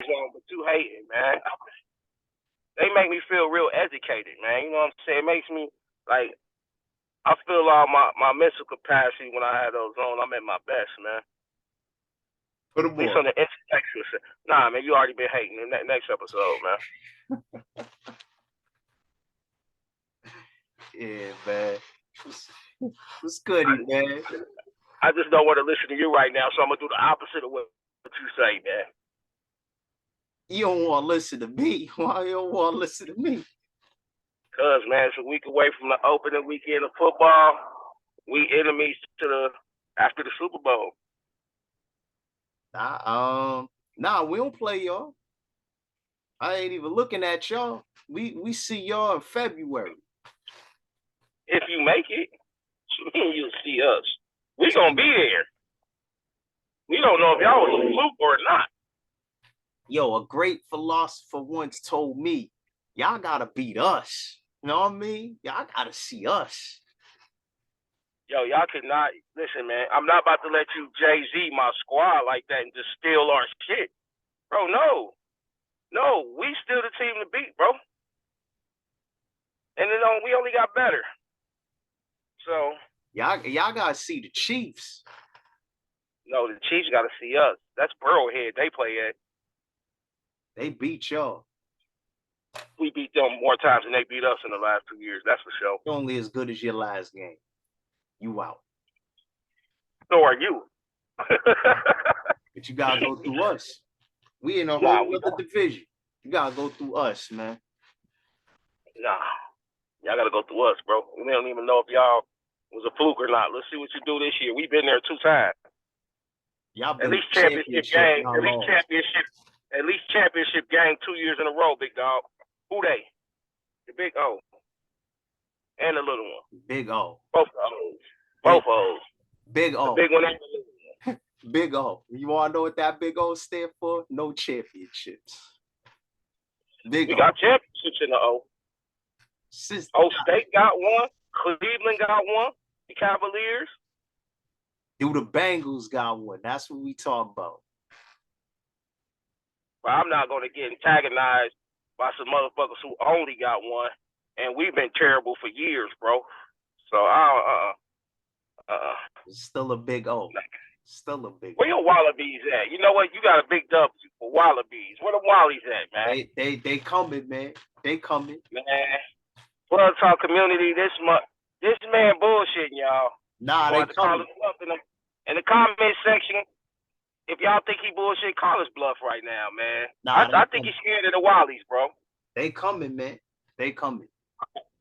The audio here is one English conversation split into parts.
on, but you hating, man. They make me feel real educated, man. You know what I'm saying? It makes me like I feel all my mental capacity when I have those on. I'm at my best, man. Put At them least on. on the intellectual side. Nah, man, you already been hating in that next episode, man. Yeah, man. What's goody, I, man? I just don't want to listen to you right now, so I'm gonna do the opposite of what you say, man. You don't want to listen to me. Why you don't want to listen to me? Cause man, it's a week away from the opening weekend of football. We enemies to the after the Super Bowl. Nah, we don't play y'all. I ain't even looking at y'all. We see y'all in February. If you make it, you'll see us. We gonna be there. We don't know if y'all was a fluke or not. Yo, a great philosopher once told me, y'all gotta beat us. You know what I mean? Y'all gotta see us. Yo, y'all could not listen, man. I'm not about to let you Jay-Z my squad like that and just steal our shit. Bro, no. No, we still the team to beat, bro. And then we only got better. So y'all gotta see the Chiefs. No, the Chiefs gotta see us. That's Burrowhead they play at. They beat y'all. We beat them more times than they beat us in the last 2 years. That's for sure. You're only as good as your last game. You out. So are you. But you gotta go through us. We in a whole other division. You gotta go through us, man. Nah. Y'all gotta go through us, bro. We don't even know if y'all was a fluke or not. Let's see what you do this year. We've been there 2 times. Y'all been at least championship game. At least championship game 2 years in a row, big dog. Who they? The big O. And the little one. Big O. Both O's. Both O's. Big O. The big one and the little one. Big O. You want to know what that big O stand for? No championships. Big O. We got championships in the O. State got one. Cleveland got one. The Cavaliers. Do the Bengals got one? That's what we talk about. But I'm not going to get antagonized by some motherfuckers who only got one, and we've been terrible for years, bro. So Still a big O. Still a big. Where your Wallabies at? You know what? You got a big W for Wallabies. Where the Wallies at, man? They coming, man. They coming, man. Blood Talk community. This man bullshitting y'all. Nah, they coming. In the comment section, if y'all think he bullshit, call his bluff right now, man. Nah, I think he's scared of the Wallies, bro. They coming, man. They coming.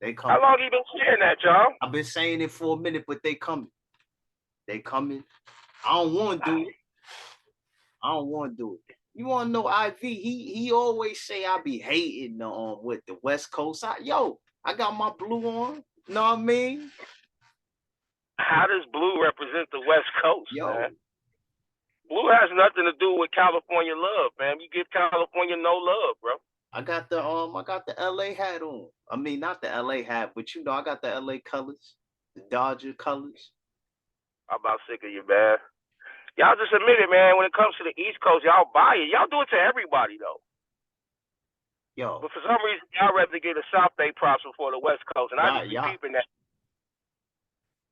They coming. How long you been saying that, y'all? I've been saying it for a minute, but they coming. They coming. I don't want to do it. I don't want to do it. You want to know IV? He always say I be hating with the West Coast. I got my blue on. Know what I mean? How does blue represent the West Coast, man? Blue has nothing to do with California love, man. You give California no love, bro. I got the LA hat on. I mean, not the LA hat, but I got the LA colors, the Dodger colors. I'm about sick of you, man. Y'all just admit it, man. When it comes to the East Coast, y'all buy it. Y'all do it to everybody, though. Yo. But for some reason, y'all rather get the South Bay props before the West Coast, and I just be peeping that.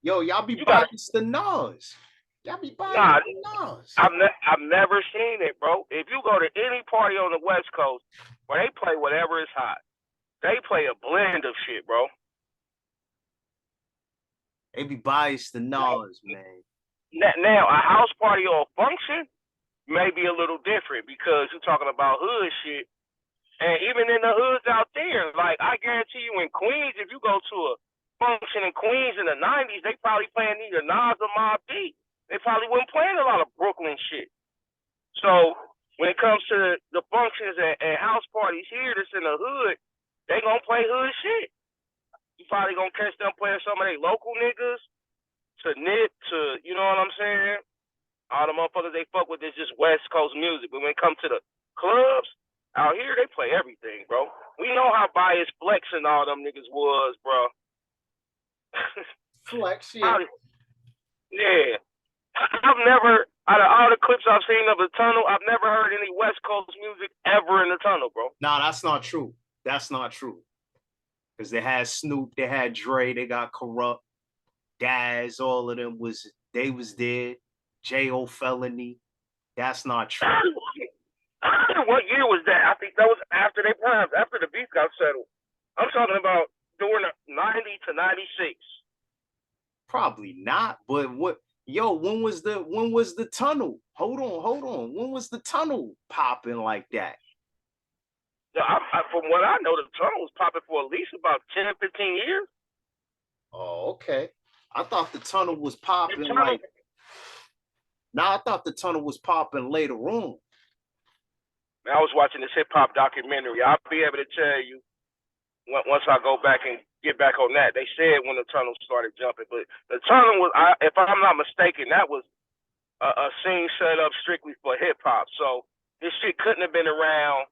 Yo, y'all be biased the Nas. Y'all be biased the Nas. I've never seen it, bro. If you go to any party on the West Coast where they play whatever is hot, they play a blend of shit, bro. They be biased the Nas, man. Now, a house party or a function may be a little different because you're talking about hood shit. And even in the hoods out there, like I guarantee you in Queens, if you go to a function in Queens in the 90s, they probably playing either Nas or Mobb Deep. They probably weren't playing a lot of Brooklyn shit. So when it comes to the functions and house parties here that's in the hood, they gonna play hood shit. You probably gonna catch them playing some of their local niggas to Nip to, you know what I'm saying? All the motherfuckers they fuck with is just West Coast music. But when it comes to the clubs, out here they play everything, bro. We know how biased Flex and all them niggas was, bro. Flex, yeah. Yeah. I've never, out of all the clips I've seen of the tunnel, I've never heard any West Coast music ever in the tunnel, bro. Nah, that's not true. That's not true. Because they had Snoop, they had Dre, they got Corrupt, Daz, all of them was there. J.O. Felony. That's not true. What year was that? I think that was after they primed, after the beef got settled. I'm talking about during the 90 to 96. Probably not, but what when was the tunnel? Hold on. When was the tunnel popping like that? From what I know, the tunnel was popping for at least about 10, 15 years. Oh, okay. I thought the tunnel was popping like. Now I thought the tunnel was popping later on. I was watching this hip hop documentary. I'll be able to tell you once I go back and get back on that. They said when the tunnel started jumping, but the tunnel was, if I'm not mistaken, that was a scene set up strictly for hip hop. So this shit couldn't have been around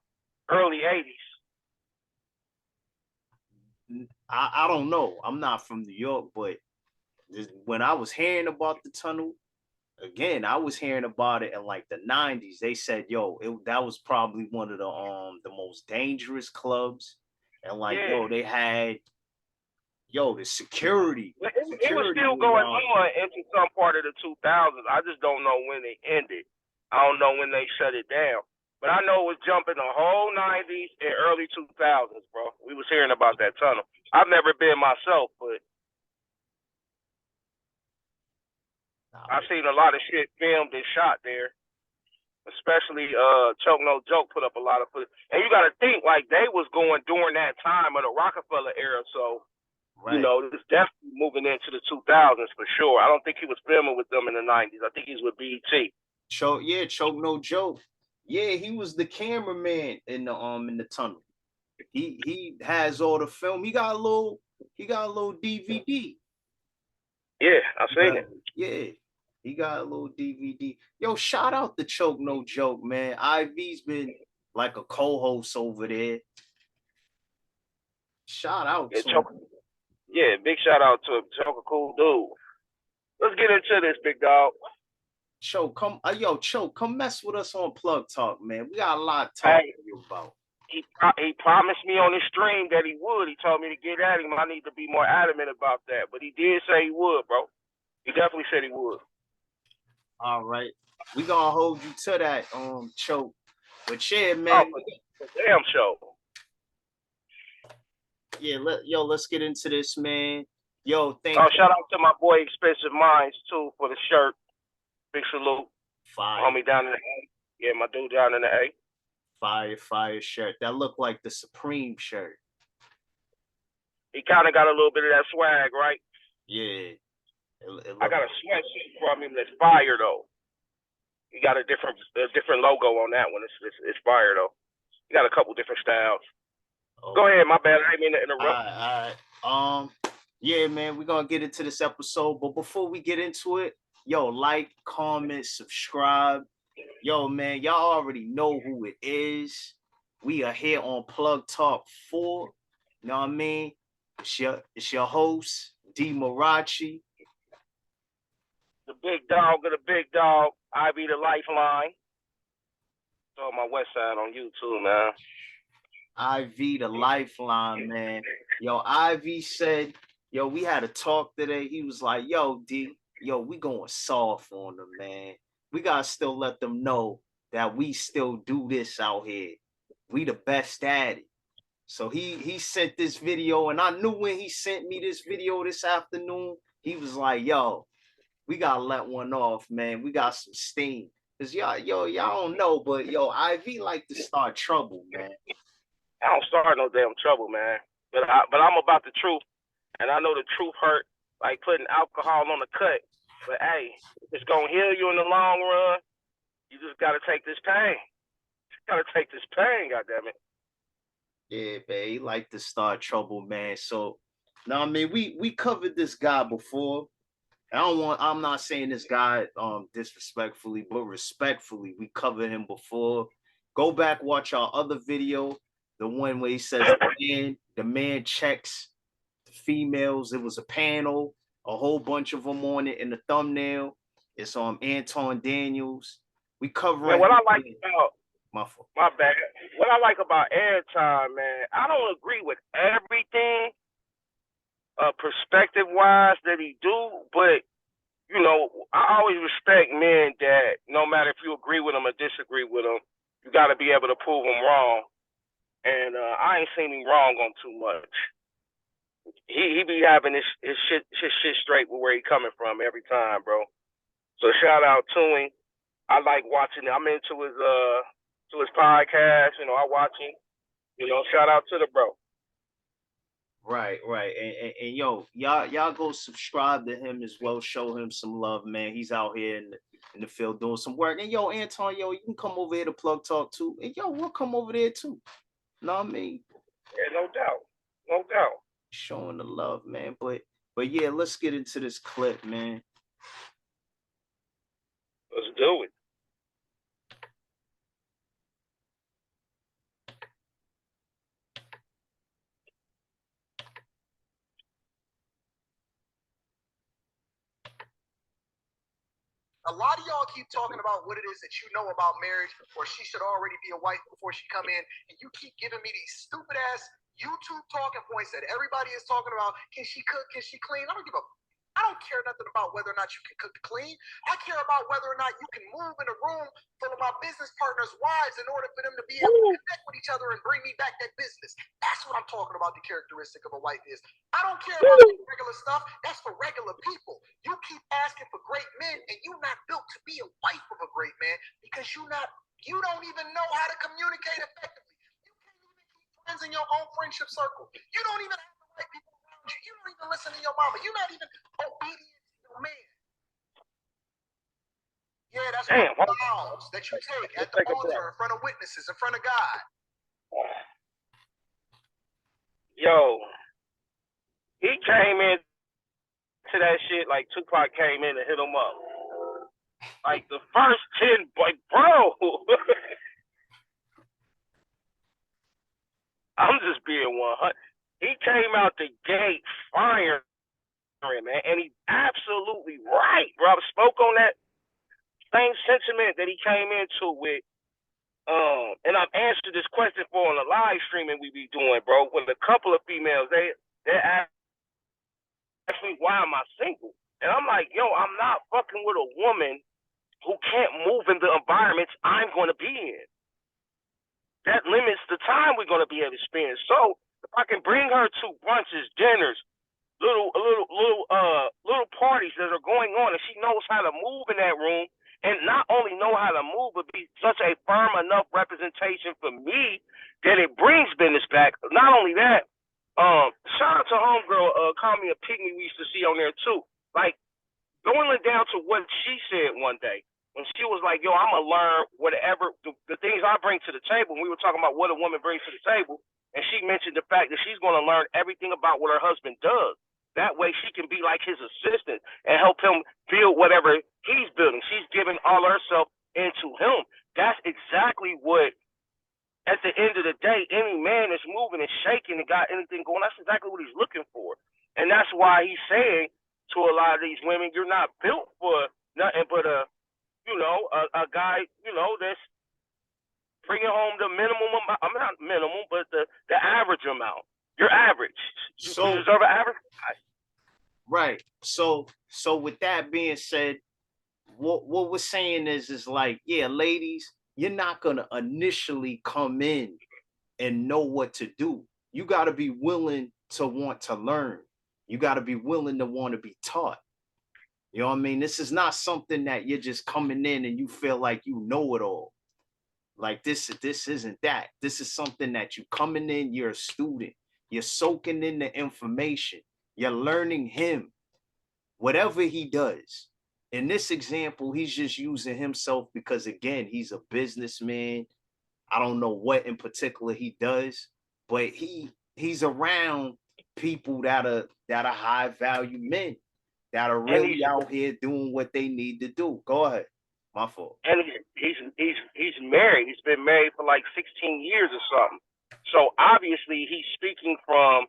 early 80s. I don't know. I'm not from New York, but when I was hearing about the tunnel, again, I was hearing about it in like the 90s. They said, that was probably one of the most dangerous clubs. And like, they had the security. It was still going on into some part of the 2000s. I just don't know when it ended. I don't know when they shut it down. But I know it was jumping the whole 90s and early 2000s, bro. We was hearing about that tunnel. I've never been myself, but I've seen a lot of shit filmed and shot there. Especially Choke No Joke put up a lot of footage. And you got to think, like, they was going during that time of the Rockefeller era, so, right. You know, it's definitely moving into the 2000s for sure. I don't think he was filming with them in the 90s. I think he's with BET. Choke No Joke. Yeah, he was the cameraman in the tunnel. He has all the film. He got a little DVD. Yeah, I seen it. Yeah. He got a little DVD. Yo, shout out to Choke No Joke, man. Ivy's been like a co-host over there. Shout out to him. Yeah, big shout out to him. Choke, a cool dude. Let's get into this, big dog. Choke, come mess with us on Plug Talk, man. We got a lot to talk to you about. He promised me on his stream that he would. He told me to get at him. I need to be more adamant about that. But he did say he would, bro. He definitely said he would. All right. We gonna hold you to that, Choke. But yeah, man. Damn show. Yeah, let's get into this, man. Yo, shout out to my boy Expensive Minds too for the shirt. Big salute. Fire. Homie down in the A. Yeah, my dude down in the A. Fire shirt. That looked like the Supreme shirt. He kind of got a little bit of that swag, right? Yeah. I got a sweatshirt from him that's fire though. He got a different logo on that one. It's fire though. He got a couple different styles. Oh. Go ahead, my bad. I didn't mean to interrupt. All right. Yeah, man, we're gonna get into this episode, but before we get into it, like, comment, subscribe. Yo, man, y'all already know who it is. We are here on Plug Talk 4. You know what I mean? It's your host, D Marachi. The big dog of the big dog, Ivy the Lifeline. It's on my west side on YouTube, man. Ivy the Lifeline, man. Yo, Ivy said, we had a talk today. He was like, D, we going soft on them, man. We gotta still let them know that we still do this out here. We the best at it. So he sent this video, and I knew when he sent me this video this afternoon, he was like, we gotta let one off, man. We got some steam. Cause y'all don't know, but Ivy like to start trouble, man. I don't start no damn trouble, man. But I'm about the truth, and I know the truth hurt like putting alcohol on the cut. But hey, it's gonna heal you in the long run. You just gotta take this pain. You gotta take this pain, goddammit. Yeah, babe, he like to start trouble, man. So now, I mean, we covered this guy before. I'm not saying this guy disrespectfully, but respectfully, we covered him before. Go back, watch our other video, the one where he says the man checks the females. It was a panel, a whole bunch of them on it in the thumbnail. It's Anton Daniels. We covering. Man, what I like about my fault. My bad. What I like about Anton, man, I don't agree with everything, perspective wise that he do, but you know, I always respect men that no matter if you agree with them or disagree with them, you got to be able to prove them wrong. And I ain't seen him wrong on too much. He be having his shit straight with where he coming from every time, bro. So shout out to him. I like watching. I'm into his podcast. You know, I watch him. You know, shout out to the bro. Right. And yo, y'all go subscribe to him as well. Show him some love, man. He's out here in the field doing some work. And yo, Anton, yo, you can come over here to Plug Talk too. And yo, we'll come over there too. Know what I mean? Yeah, no doubt. No doubt. Showing the love, man. But yeah, let's get into this clip, man. Let's do it. A lot of y'all keep talking about what it is that you know about marriage, or she should already be a wife before she come in, and you keep giving me these stupid ass YouTube talking points that everybody is talking about. Can she cook? Can she clean? I don't care nothing about whether or not you can cook clean. I care about whether or not you can move in a room full of my business partners' wives in order for them to be able to connect with each other and bring me back that business. That's what I'm talking about. The characteristic of a wife is. I don't care about regular stuff. That's for regular people. You keep asking for great men, and you're not built to be a wife of a great man because you don't even know how to communicate effectively. You can't even keep friends in your own friendship circle. You don't even have the right people. You don't even listen to your mama. You're not even obedient to your man. Yeah, that's one of the vows that you take at the altar in front of witnesses, in front of God. Yo, he came in to that shit like Tupac came in and hit him up. Like the first 10, like, bro. I'm just being 100. He came out the gate firing, man, and he's absolutely right, bro. I spoke on that same sentiment that he came into with, and I've answered this question for on the live streaming we be doing, bro, with a couple of females. They ask me, why am I single? And I'm like, yo, I'm not fucking with a woman who can't move in the environments I'm going to be in. That limits the time we're going to be able to spend. So if I can bring her to brunches, dinners, little parties that are going on, and she knows how to move in that room, and not only know how to move, but be such a firm enough representation for me that it brings business back. Not only that, shout out to homegirl, call me a pygmy we used to see on there too. Like going down to what she said one day. When she was like, yo, I'm going to learn whatever, the things I bring to the table. And we were talking about what a woman brings to the table. And she mentioned the fact that she's going to learn everything about what her husband does. That way she can be like his assistant and help him build whatever he's building. She's giving all herself into him. That's exactly what, at the end of the day, any man that's moving and shaking and got anything going, that's exactly what he's looking for. And that's why he's saying to a lot of these women, you're not built for nothing but a guy, that's bringing home the minimum amount. I'm not minimum, but the average amount. You're average. You deserve an average guy. Right. So with that being said, what we're saying is like, yeah, ladies, you're not gonna initially come in and know what to do. You got to be willing to want to learn. You got to be willing to want to be taught. You know what I mean? This is not something that you're just coming in and you feel like you know it all. Like this isn't that. This is something that you coming in, you're a student. You're soaking in the information. You're learning him, whatever he does. In this example, he's just using himself because, again, he's a businessman. I don't know what in particular he does, but he's around people that are high value men that are really out here doing what they need to do. Go ahead. My fault. And he's married. He's been married for like 16 years or something. So obviously he's speaking from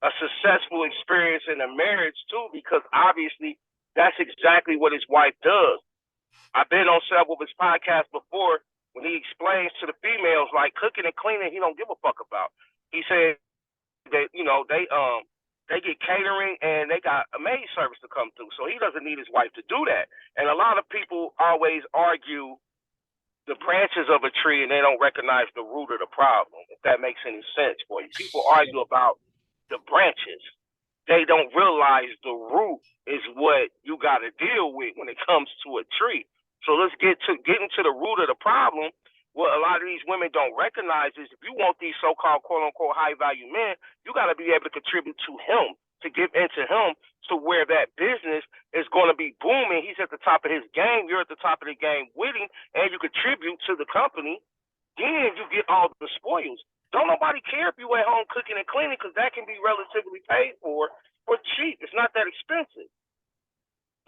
a successful experience in a marriage too, because obviously That's exactly what his wife does. I've been on several of his podcasts before when he explains to the females like cooking and cleaning he don't give a fuck about. He said that they get catering and they got a maid service to come through, so he doesn't need his wife to do that. And a lot of people always argue the branches of a tree and they don't recognize the root of the problem. If that makes any sense for you, people argue about the branches. They don't realize the root is what you got to deal with when it comes to a tree. So let's get into the root of the problem. What a lot of these women don't recognize is if you want these so-called quote-unquote high-value men, you got to be able to contribute to him, to give into him, to where that business is going to be booming. He's at the top of his game. You're at the top of the game with him, and you contribute to the company. Then you get all the spoils. Don't nobody care if you at home cooking and cleaning because that can be relatively paid for cheap. It's not that expensive.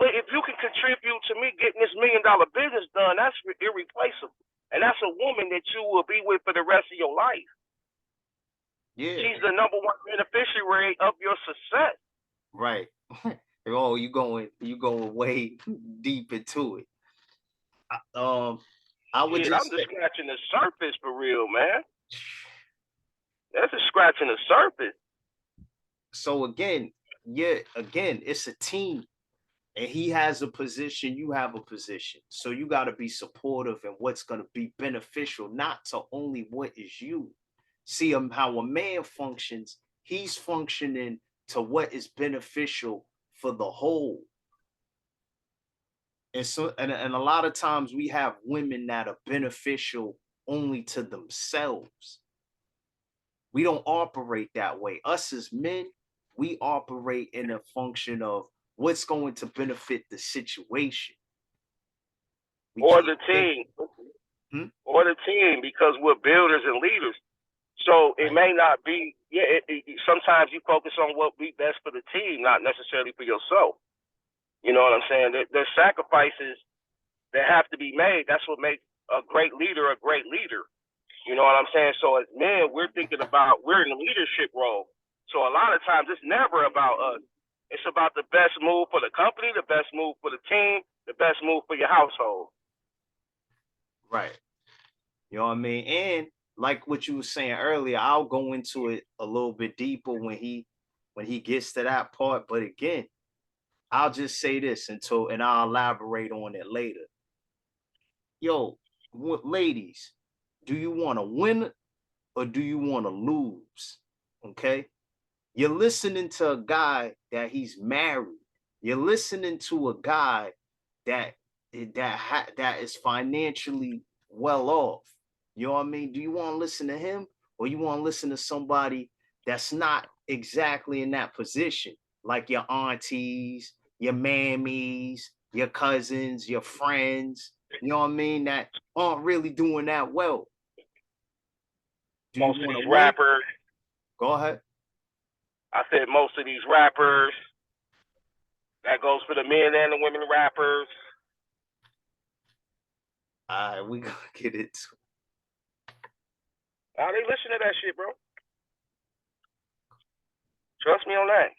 But if you can contribute to me getting this $1 million business done, that's irreplaceable. And that's a woman that you will be with for the rest of your life. Yeah. She's the number one beneficiary of your success. Right. Oh, you going way deep into it. I would I'm just scratching the surface for real, man. That's just scratching the surface. So again, it's a team. And he has a position, you have a position. So you got to be supportive in what's going to be beneficial, not to only what is you. See how a man functions, he's functioning to what is beneficial for the whole. And so, and a lot of times we have women that are beneficial only to themselves. We don't operate that way. Us as men, we operate in a function of what's going to benefit the situation. Or the team. Or the team, because we're builders and leaders. So it may not be, sometimes you focus on what be best for the team, not necessarily for yourself. You know what I'm saying? There's sacrifices that have to be made. That's what makes a great leader a great leader. You know what I'm saying? So as men, we're in a leadership role. So a lot of times it's never about us. It's about the best move for the company, the best move for the team, the best move for your household. Right. You know what I mean? And like what you were saying earlier, I'll go into it a little bit deeper when he gets to that part. But again, I'll just say this and I'll elaborate on it later. Yo, ladies, do you want to win or do you want to lose? Okay. You're listening to a guy that he's married. You're listening to a guy that is financially well off. You know what I mean? Do you want to listen to him or you want to listen to somebody that's not exactly in that position, like your aunties, your mammies, your cousins, your friends? You know what I mean? That aren't really doing that well. Most of these rappers. Go ahead. I said most of these rappers. That goes for the men and the women rappers. All right, we gonna get it. They listen to that shit, bro. Trust me on that.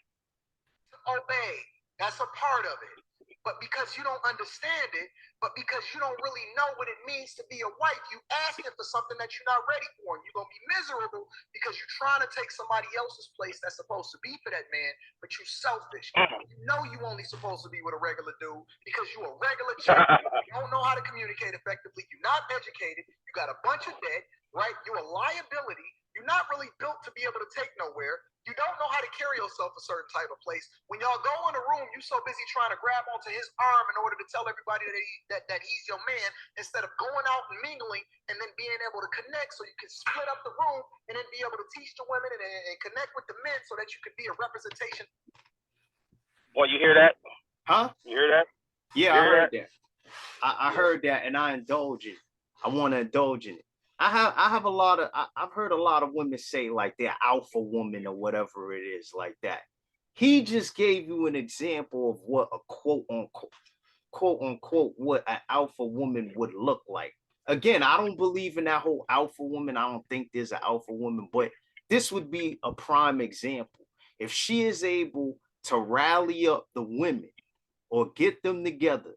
Obey. That's a part of it. But because you don't understand it, but because you don't really know what it means to be a wife, you asking for something that you're not ready for. And you're going to be miserable because you're trying to take somebody else's place that's supposed to be for that man, but you're selfish. You know you only supposed to be with a regular dude because you're a regular chick. You don't know how to communicate effectively. You're not educated. You got a bunch of debt, right? You're a liability. You're not really built to be able to take nowhere. You don't know how to carry yourself a certain type of place. When y'all go in a room, you're so busy trying to grab onto his arm in order to tell everybody that he's your man, instead of going out and mingling and then being able to connect so you can split up the room and then be able to teach the women and connect with the men so that you can be a representation. Well, you hear that? Huh? You hear that? Yeah, I heard that. I heard that and I indulge it. I want to indulge in it. I've heard a lot of women say like they're alpha woman or whatever it is like that. He just gave you an example of what a quote unquote what an alpha woman would look like. Again, I don't believe in that whole alpha woman. I don't think there's an alpha woman, but this would be a prime example. If she is able to rally up the women or get them together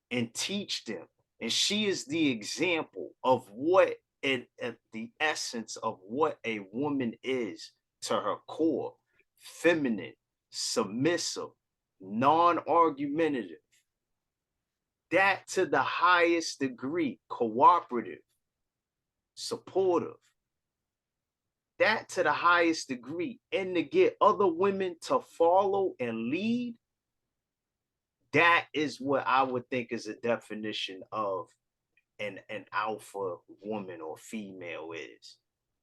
and teach them. And she is the example of what the essence of what a woman is to her core: feminine, submissive, non-argumentative. That to the highest degree, cooperative, supportive. That to the highest degree. And to get other women to follow and lead, that is what I would think is a definition of an alpha woman or female is.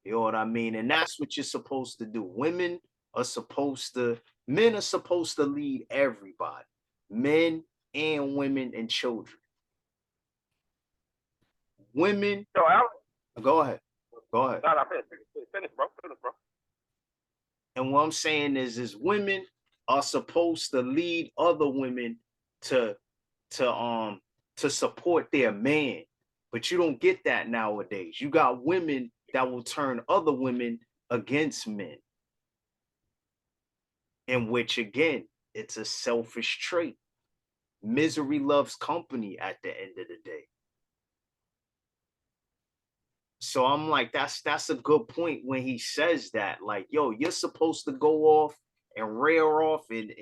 You know what I mean? And that's what you're supposed to do. Men are supposed to lead everybody. Men and women and children. Women. So go ahead. No, finish, bro. And what I'm saying is women are supposed to lead other women to support their man. But you don't get that nowadays. You got women that will turn other women against men. In which, again, it's a selfish trait. Misery loves company at the end of the day. So I'm like, that's a good point when he says that. Like, yo, you're supposed to go off and rear off and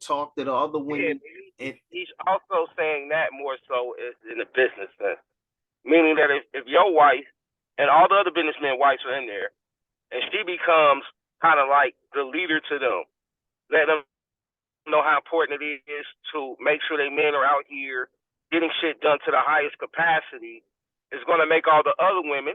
talk to the other women. Yeah, he's also saying that more so in the business sense. Meaning that if your wife and all the other businessmen wives are in there, and she becomes kind of like the leader to them, let them know how important it is to make sure they men are out here getting shit done to the highest capacity, it's going to make all the other women,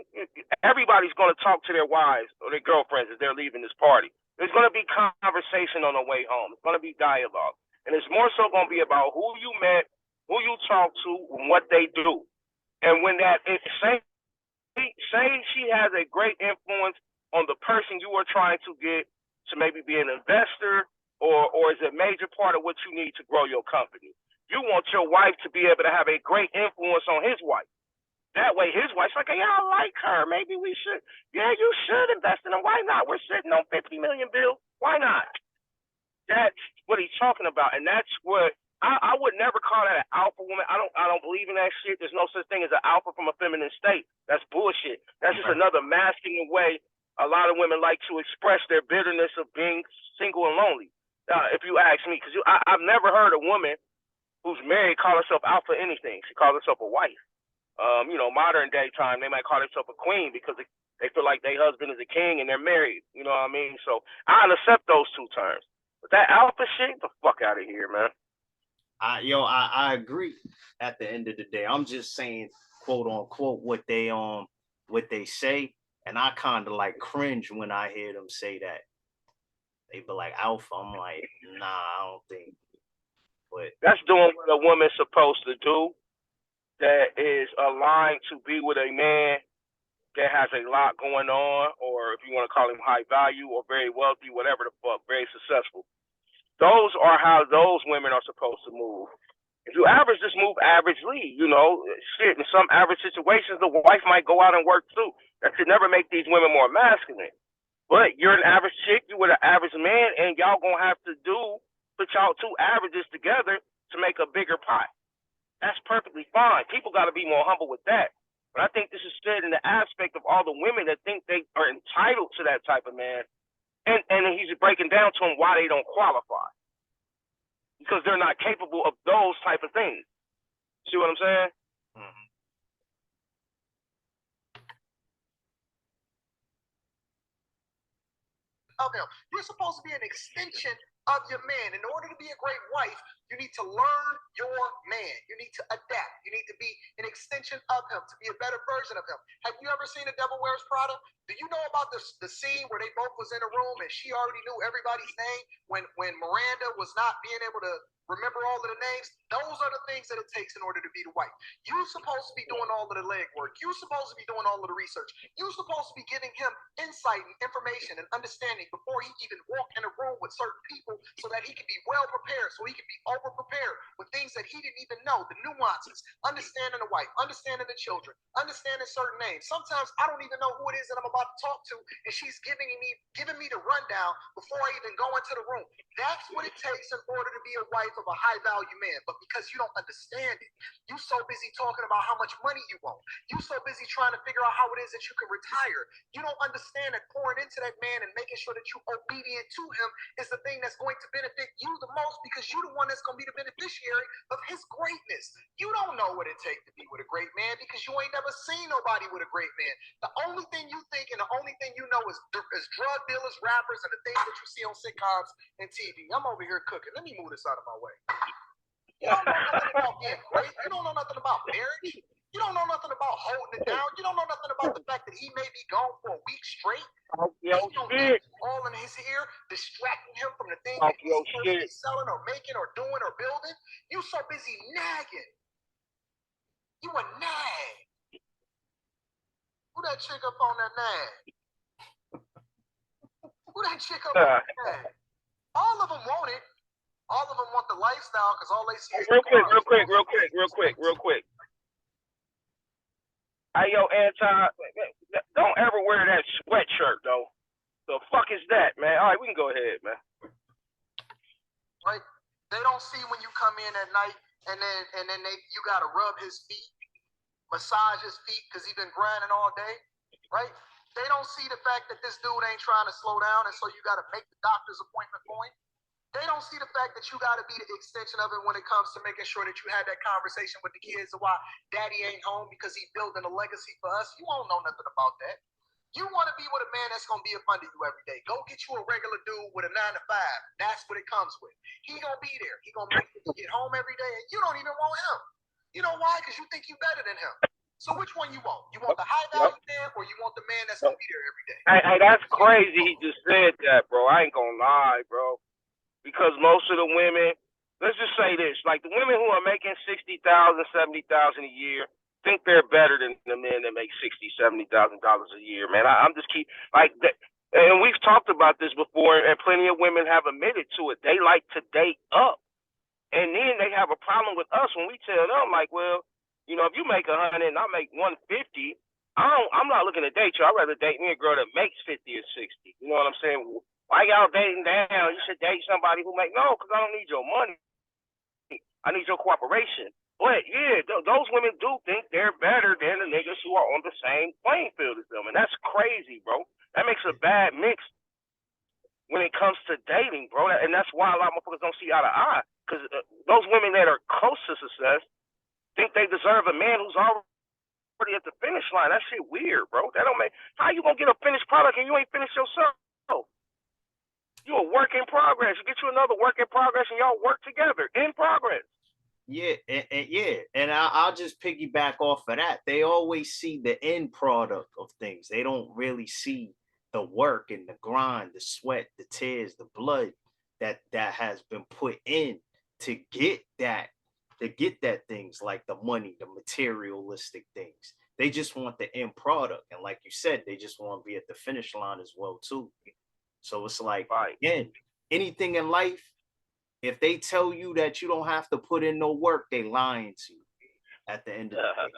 everybody's going to talk to their wives or their girlfriends as they're leaving this party. There's going to be conversation on the way home. It's going to be dialogue. And it's more so going to be about who you met, who you talk to, and what they do. And when say she has a great influence on the person you are trying to get to maybe be an investor or is a major part of what you need to grow your company. You want your wife to be able to have a great influence on his wife. That way his wife's like, hey, I like her. Maybe we should. Yeah, you should invest in her. Why not? We're sitting on $50 million, Bill. Why not? That's what he's talking about. And that's what I would never call that an alpha woman. I don't believe in that shit. There's no such thing as an alpha from a feminine state. That's bullshit. That's just another masculine way a lot of women like to express their bitterness of being single and lonely. If you ask me, because I've never heard a woman who's married call herself alpha anything. She calls herself a wife. Modern day time, they might call themselves a queen because they feel like their husband is a king and they're married. You know what I mean? So I accept those two terms. But that alpha shit, the fuck out of here, man. I agree at the end of the day. I'm just saying, quote unquote, what they say, and I kind of like cringe when I hear them say that. They be like alpha. I'm like, nah, I don't think. But that's doing what a woman's supposed to do. That is aligned to be with a man that has a lot going on, or if you want to call him high value or very wealthy, whatever the fuck, very successful. Those are how those women are supposed to move. If you average, just move averagely. Shit, in some average situations, the wife might go out and work too. That should never make these women more masculine. But you're an average chick, you with an average man, and y'all gonna have to put y'all two averages together to make a bigger pot. That's perfectly fine. People got to be more humble with that. But I think this is said in the aspect of all the women that think they are entitled to that type of man. And he's breaking down to them why they don't qualify. Because they're not capable of those type of things. See what I'm saying? Mm-hmm. Okay. You're supposed to be an extension of your man. In order to be a great wife, you need to learn your man. You need to adapt. You need to be an extension of him, to be a better version of him. Have you ever seen The Devil Wears Prada? Do you know about the scene where they both was in a room and she already knew everybody's name when Miranda was not being able to remember all of the names? Those are the things that it takes in order to be the wife. You're supposed to be doing all of the legwork. You're supposed to be doing all of the research. You're supposed to be giving him insight and information and understanding before he even walked in a room with certain people so that he can be well prepared, so he can be over prepared with things that he didn't even know, the nuances, understanding the wife, understanding the children, understanding certain names. Sometimes I don't even know who it is that I'm about to talk to, and she's giving me the rundown before I even go into the room. That's what it takes in order to be a wife of a high value man, but because you don't understand it, you so busy talking about how much money you want. You so busy trying to figure out how it is that you can retire. You don't understand that pouring into that man and making sure that you're obedient to him is the thing that's going to benefit you the most, because you're the one that's going to be the beneficiary of his greatness. You don't know what it takes to be with a great man because you ain't never seen nobody with a great man. The only thing you think and the only thing you know is drug dealers, rappers, and the things that you see on sitcoms and TV. I'm over here cooking. Let me move this out of my way. You don't know nothing about being great. You don't know nothing about marriage. You don't know nothing about holding it down. You don't know nothing about the fact that he may be gone for a week straight. All in his ear, distracting him from the things that he's supposed to be selling or making or doing or building. You so busy nagging. You a nag. Who that chick up on that nag? Who that chick up on that nag? All of them want it. All of them want the lifestyle because all they see is real quick. Hey, yo, don't ever wear that sweatshirt, though. The fuck is that, man? All right, we can go ahead, man. Right? They don't see when you come in at night and then you gotta rub his feet, massage his feet because he's been grinding all day, right? They don't see the fact that this dude ain't trying to slow down, and so you got to make the doctor's appointment for him. They don't see the fact that you got to be the extension of it when it comes to making sure that you had that conversation with the kids of why daddy ain't home because he's building a legacy for us. You won't know nothing about that. You want to be with a man that's going to be up under you every day. Go get you a regular dude with a 9 to 5. That's what it comes with. He going to be there. He going to make sure you get home every day, and you don't even want him. You know why? Because you think you better than him. So which one you want? You want the high value man, or you want the man that's gonna be there every day? Hey, that's crazy. He just said that, bro. I ain't gonna lie, bro. Because most of the women, let's just say this, like the women who are making $60,000, $70,000 a year think they're better than the men that make $60,000, $70,000 a year, man. I'm just like that. And we've talked about this before, and plenty of women have admitted to it. They like to date up, and then they have a problem with us when we tell them, like, well, you know, if you make 100 and I make 150, I'm not looking to date you. I'd rather date me a girl that makes 50 or 60. You know what I'm saying? Why y'all dating down? You should date somebody who no, because I don't need your money. I need your cooperation. But yeah, those women do think they're better than the niggas who are on the same playing field as them, and that's crazy, bro. That makes a bad mix when it comes to dating, bro. And that's why a lot of motherfuckers don't see eye to eye, because those women that are close to success think they deserve a man who's already at the finish line. That shit weird, bro. That don't make. How you gonna get a finished product and you ain't finished yourself? You a work in progress. You get you another work in progress and y'all work together in progress. Yeah, and I'll just piggyback off of that. They always see the end product of things. They don't really see the work and the grind, the sweat, the tears, the blood that has been put in to get that. Things like the money, the materialistic things. They just want the end product. And like you said, they just want to be at the finish line as well, too. So it's like, again, anything in life, if they tell you that you don't have to put in no work, they lying to you at the end of the day.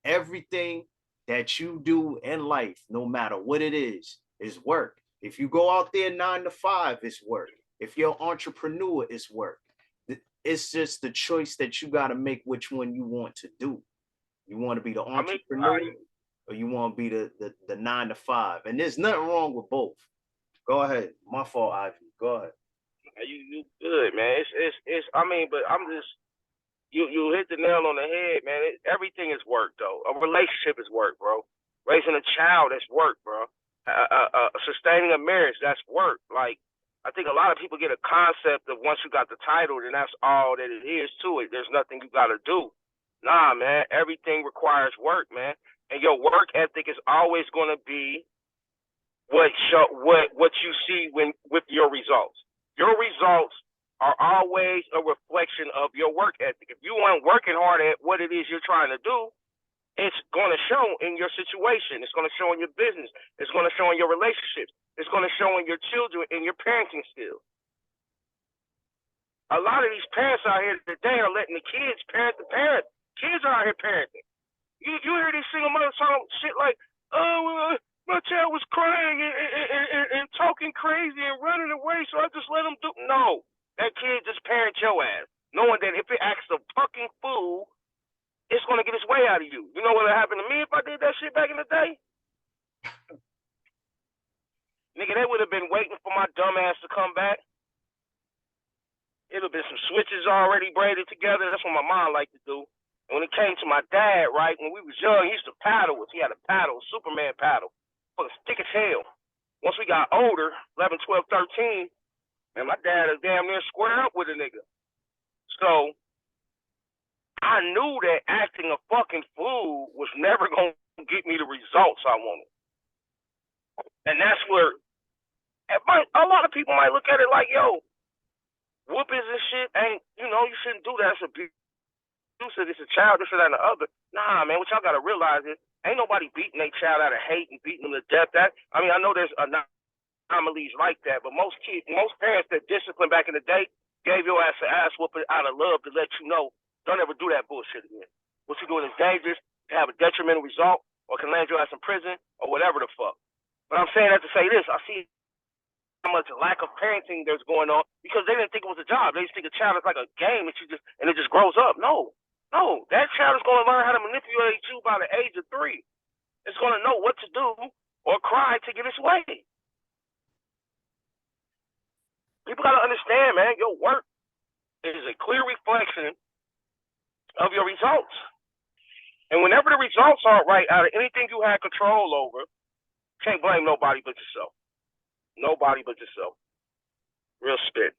Everything that you do in life, no matter what it is work. If you go out there 9 to 5, it's work. If you're an entrepreneur, it's work. It's just the choice that you got to make which one you want to do. You want to be the entrepreneur or you want to be the 9 to 5. And there's nothing wrong with both. Go ahead. My fault, Ivy. Go ahead. You good, man. It's I mean, but I'm just you hit the nail on the head, man. Everything is work, though. A relationship is work, bro. Raising a child, that's work, bro. Sustaining a marriage, that's work. Like, I think a lot of people get a concept of once you got the title, then that's all that it is to it. There's nothing you got to do. Nah, man. Everything requires work, man. And your work ethic is always going to be what you see with your results. Your results are always a reflection of your work ethic. If you aren't working hard at what it is you're trying to do, it's going to show in your situation. It's going to show in your business. It's going to show in your relationships. It's going to show in your children and your parenting skills. A lot of these parents out here today are letting the kids parent the parent. Kids are out here parenting. You hear these single mothers talking shit like, oh, my child was crying and talking crazy and running away, so I just let him do. No. That kid just parent your ass, knowing that if it acts a fucking fool, it's gonna get its way out of you. You know what would happen to me if I did that shit back in the day? Nigga, they would have been waiting for my dumb ass to come back. It'd have been some switches already braided together. That's what my mom liked to do. And when it came to my dad, right, when we was young, he used to paddle us. He had a paddle, Superman paddle, fucking thick as hell. Once we got older, 11, 12, 13, man, my dad is damn near square up with a nigga. So I knew that acting a fucking fool was never going to get me the results I wanted. And that's where a lot of people might look at it like, yo, whoopings and shit ain't, you shouldn't do that. It's abuse. It's a child, this and that and the other. Nah, man, what y'all got to realize is ain't nobody beating their child out of hate and beating them to death. I know there's anomalies like that, but most parents that disciplined back in the day gave your ass an ass whooping out of love to let you know, don't ever do that bullshit again. What you're doing is dangerous, can have a detrimental result, or can land your ass in prison, or whatever the fuck. But I'm saying that to say this, I see how much lack of parenting there's going on because they didn't think it was a job. They just think a child is like a game and it just grows up. No, that child is going to learn how to manipulate you by the age of 3. It's going to know what to do or cry to get its way. People got to understand, man, your work is a clear reflection of your results. And whenever the results aren't right out of anything you had control over, can't blame nobody but yourself. Nobody but yourself. Real spit.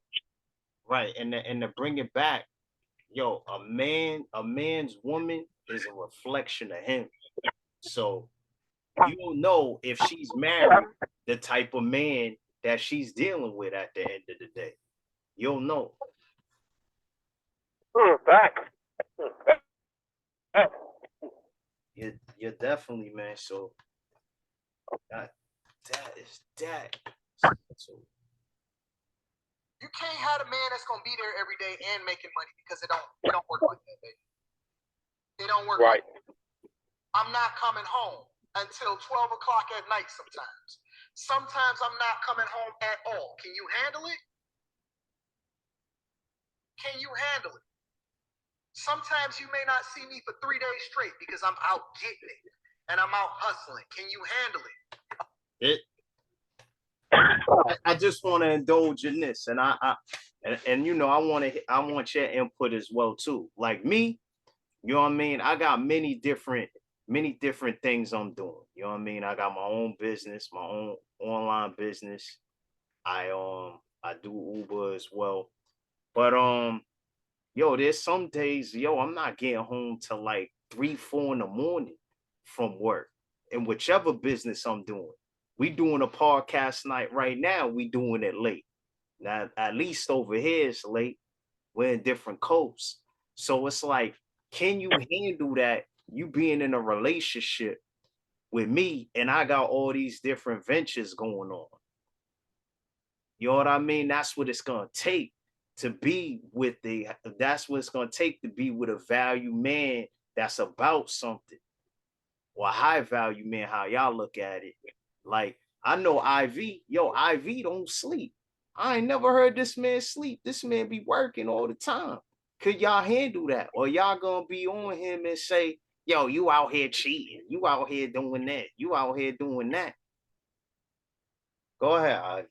Right, and to bring it back, yo, a man's woman is a reflection of him. So you'll know if she's married, the type of man that she's dealing with at the end of the day. You'll know. Back. You're definitely, man. So that is that. So you can't have a man that's gonna be there every day and making money because it don't work like that, baby. It don't work right. Like that. I'm not coming home until 12 o'clock at night sometimes. Sometimes I'm not coming home at all. Can you handle it? Can you handle it? Sometimes you may not see me for 3 days straight because I'm out getting it and I'm out hustling. Can you handle it? I just want to indulge in this, and I want your input as well too. Like me, you know what I mean? I got many different things I'm doing. You know what I mean? I got my own business, my own online business. I do Uber as well. But there's some days, I'm not getting home till like 3, 4 in the morning from work, in whichever business I'm doing. We doing a podcast night right now. We doing it late. Now, at least over here it's late. We're in different coasts. So it's like, can you handle that? You being in a relationship with me and I got all these different ventures going on. You know what I mean? That's what it's going to take to be with that's what it's going to take to be with a value man that's about something. Or a high value man, how y'all look at it. Like, I know IV don't sleep. I ain't never heard this man sleep. This man be working all the time. Could y'all handle that? Or y'all gonna be on him and say, yo, you out here cheating. You out here doing that. You out here doing that. Go ahead, IV.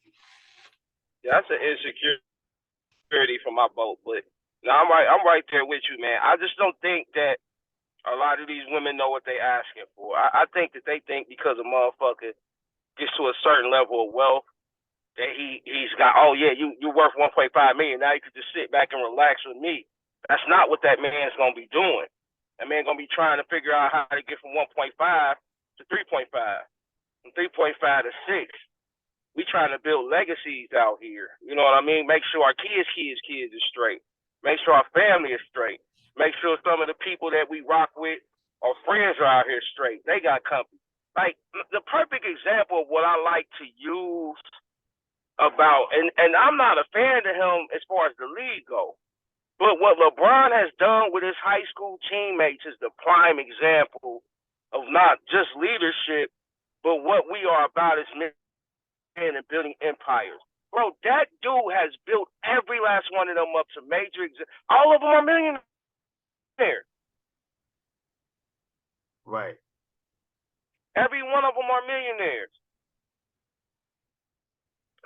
Yeah, that's an insecurity for my boat, but no, I'm right there with you, man. I just don't think that a lot of these women know what they asking for. I think that they think because a motherfucker gets to a certain level of wealth that he's got, you're worth 1.5 million. Now you can just sit back and relax with me. That's not what that man's gonna be doing. That man gonna be trying to figure out how to get from 1.5 to 3.5, from 3.5 to 6. We trying to build legacies out here. You know what I mean? Make sure our kids is straight. Make sure our family is straight. Make sure some of the people that we rock with or friends are out here straight. They got company. Like, the perfect example of what I like to use about, and I'm not a fan of him as far as the league go, but what LeBron has done with his high school teammates is the prime example of not just leadership, but what we are about as men and building empires. Bro, that dude has built every last one of them up to major. All of them are millionaires. Right. Every one of them are millionaires.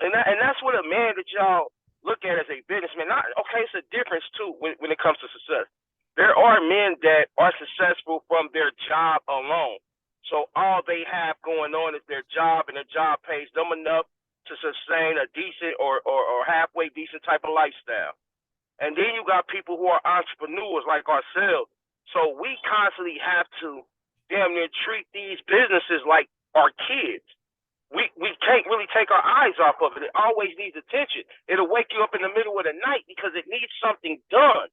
And that's what a man that y'all look at as a businessman. Okay, it's a difference too when it comes to success. There are men that are successful from their job alone. So all they have going on is their job, and their job pays them enough to sustain a decent or halfway decent type of lifestyle. And then you got people who are entrepreneurs like ourselves. So we constantly have to damn near treat these businesses like our kids. We can't really take our eyes off of it. It always needs attention. It'll wake you up in the middle of the night because it needs something done.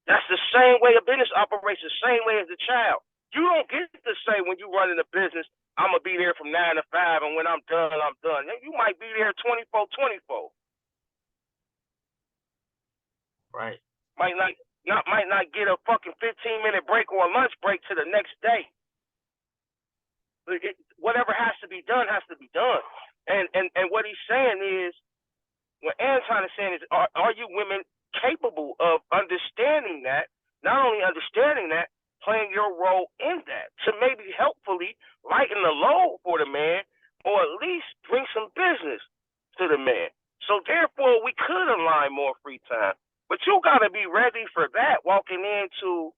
That's the same way a business operates, the same way as a child. You don't get to say when you run in a business, I'm going to be there from 9 to 5, and when I'm done, I'm done. You might be there 24/24. Right. Might not get a fucking 15-minute break or a lunch break to the next day. Whatever has to be done has to be done. And what he's saying is, what Anton is saying is, are you women capable of understanding that? Not only understanding that, playing your role in that to maybe helpfully lighten the load for the man, or at least bring some business to the man. So therefore, we could align more free time. But you got to be ready for that walking into.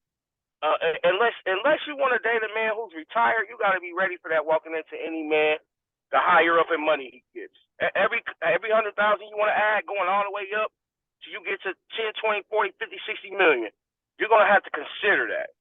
Unless you want to date a man who's retired, you got to be ready for that walking into any man. The higher up in money he gets, every 100,000 you want to add, going all the way up, so you get to 10, 20, 40, 50, 60 million. You're gonna have to consider that.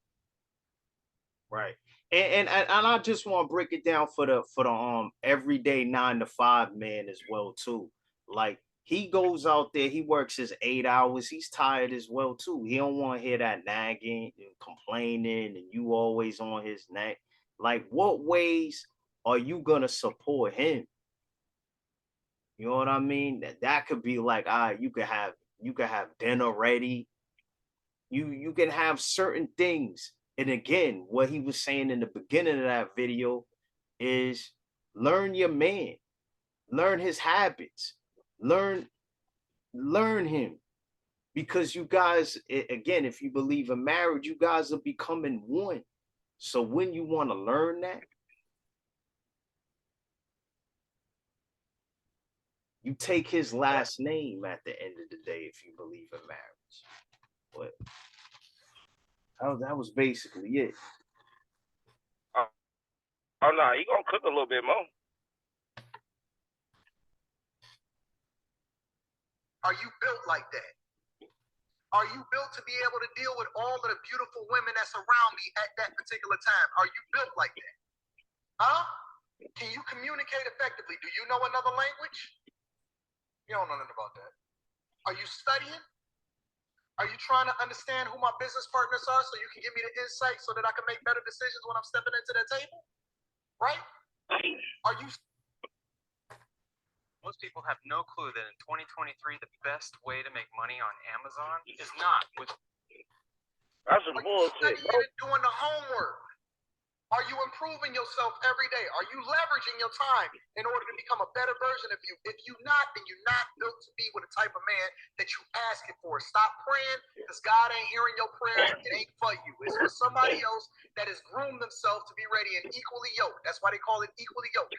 Right. And I just want to break it down for the everyday 9 to 5 man as well too. Like, he goes out there, he works his 8 hours, he's tired as well too. He don't want to hear that nagging and complaining and you always on his neck. Like, what ways are you gonna support him? You know what I mean? That could be like, you could have dinner ready. You can have certain things. And again, what he was saying in the beginning of that video is learn your man, learn his habits, learn him. Because you guys, again, if you believe in marriage, you guys are becoming one. So when you want to learn that, you take his last name at the end of the day if you believe in marriage. But that was basically it. Oh no, he gonna cook a little bit more. Are you built like that? Are you built to be able to deal with all of the beautiful women that's around me at that particular time? Are you built like that? Huh? Can you communicate effectively? Do you know another language? You don't know nothing about that. Are you studying? Are you trying to understand who my business partners are so you can give me the insight so that I can make better decisions when I'm stepping into that table? Right? Are you? Most people have no clue that in 2023, the best way to make money on Amazon is not with. That's some bullshit, bro. Doing the homework. Are you improving yourself every day? Are you leveraging your time in order to become a better version of you? If you're not, then you're not built to be with the type of man that you asking for. Stop praying, because God ain't hearing your prayers. It ain't for you. It's for somebody else that has groomed themselves to be ready and equally yoked. That's why they call it equally yoked.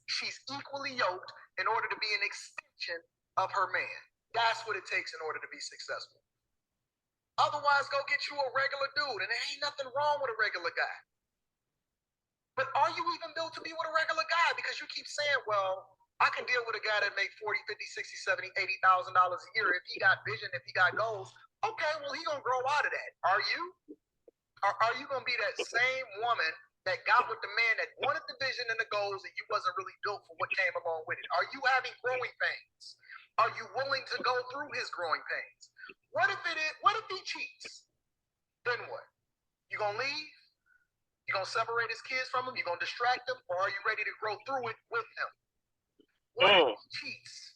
She's equally yoked in order to be an extension of her man. That's what it takes in order to be successful. Otherwise, go get you a regular dude, and there ain't nothing wrong with a regular guy. But are you even built to be with a regular guy? Because you keep saying, well, I can deal with a guy that make 40, 50, 60, 70, $80,000 a year if he got vision, if he got goals. Okay, well, he gonna grow out of that. Are you? Are you gonna be that same woman that got with the man that wanted the vision and the goals and you wasn't really built for what came along with it? Are you having growing pains? Are you willing to go through his growing pains? What if he cheats? Then what? You gonna leave? You gonna separate his kids from him? You gonna distract him? Or are you ready to grow through it with him? What if he cheats?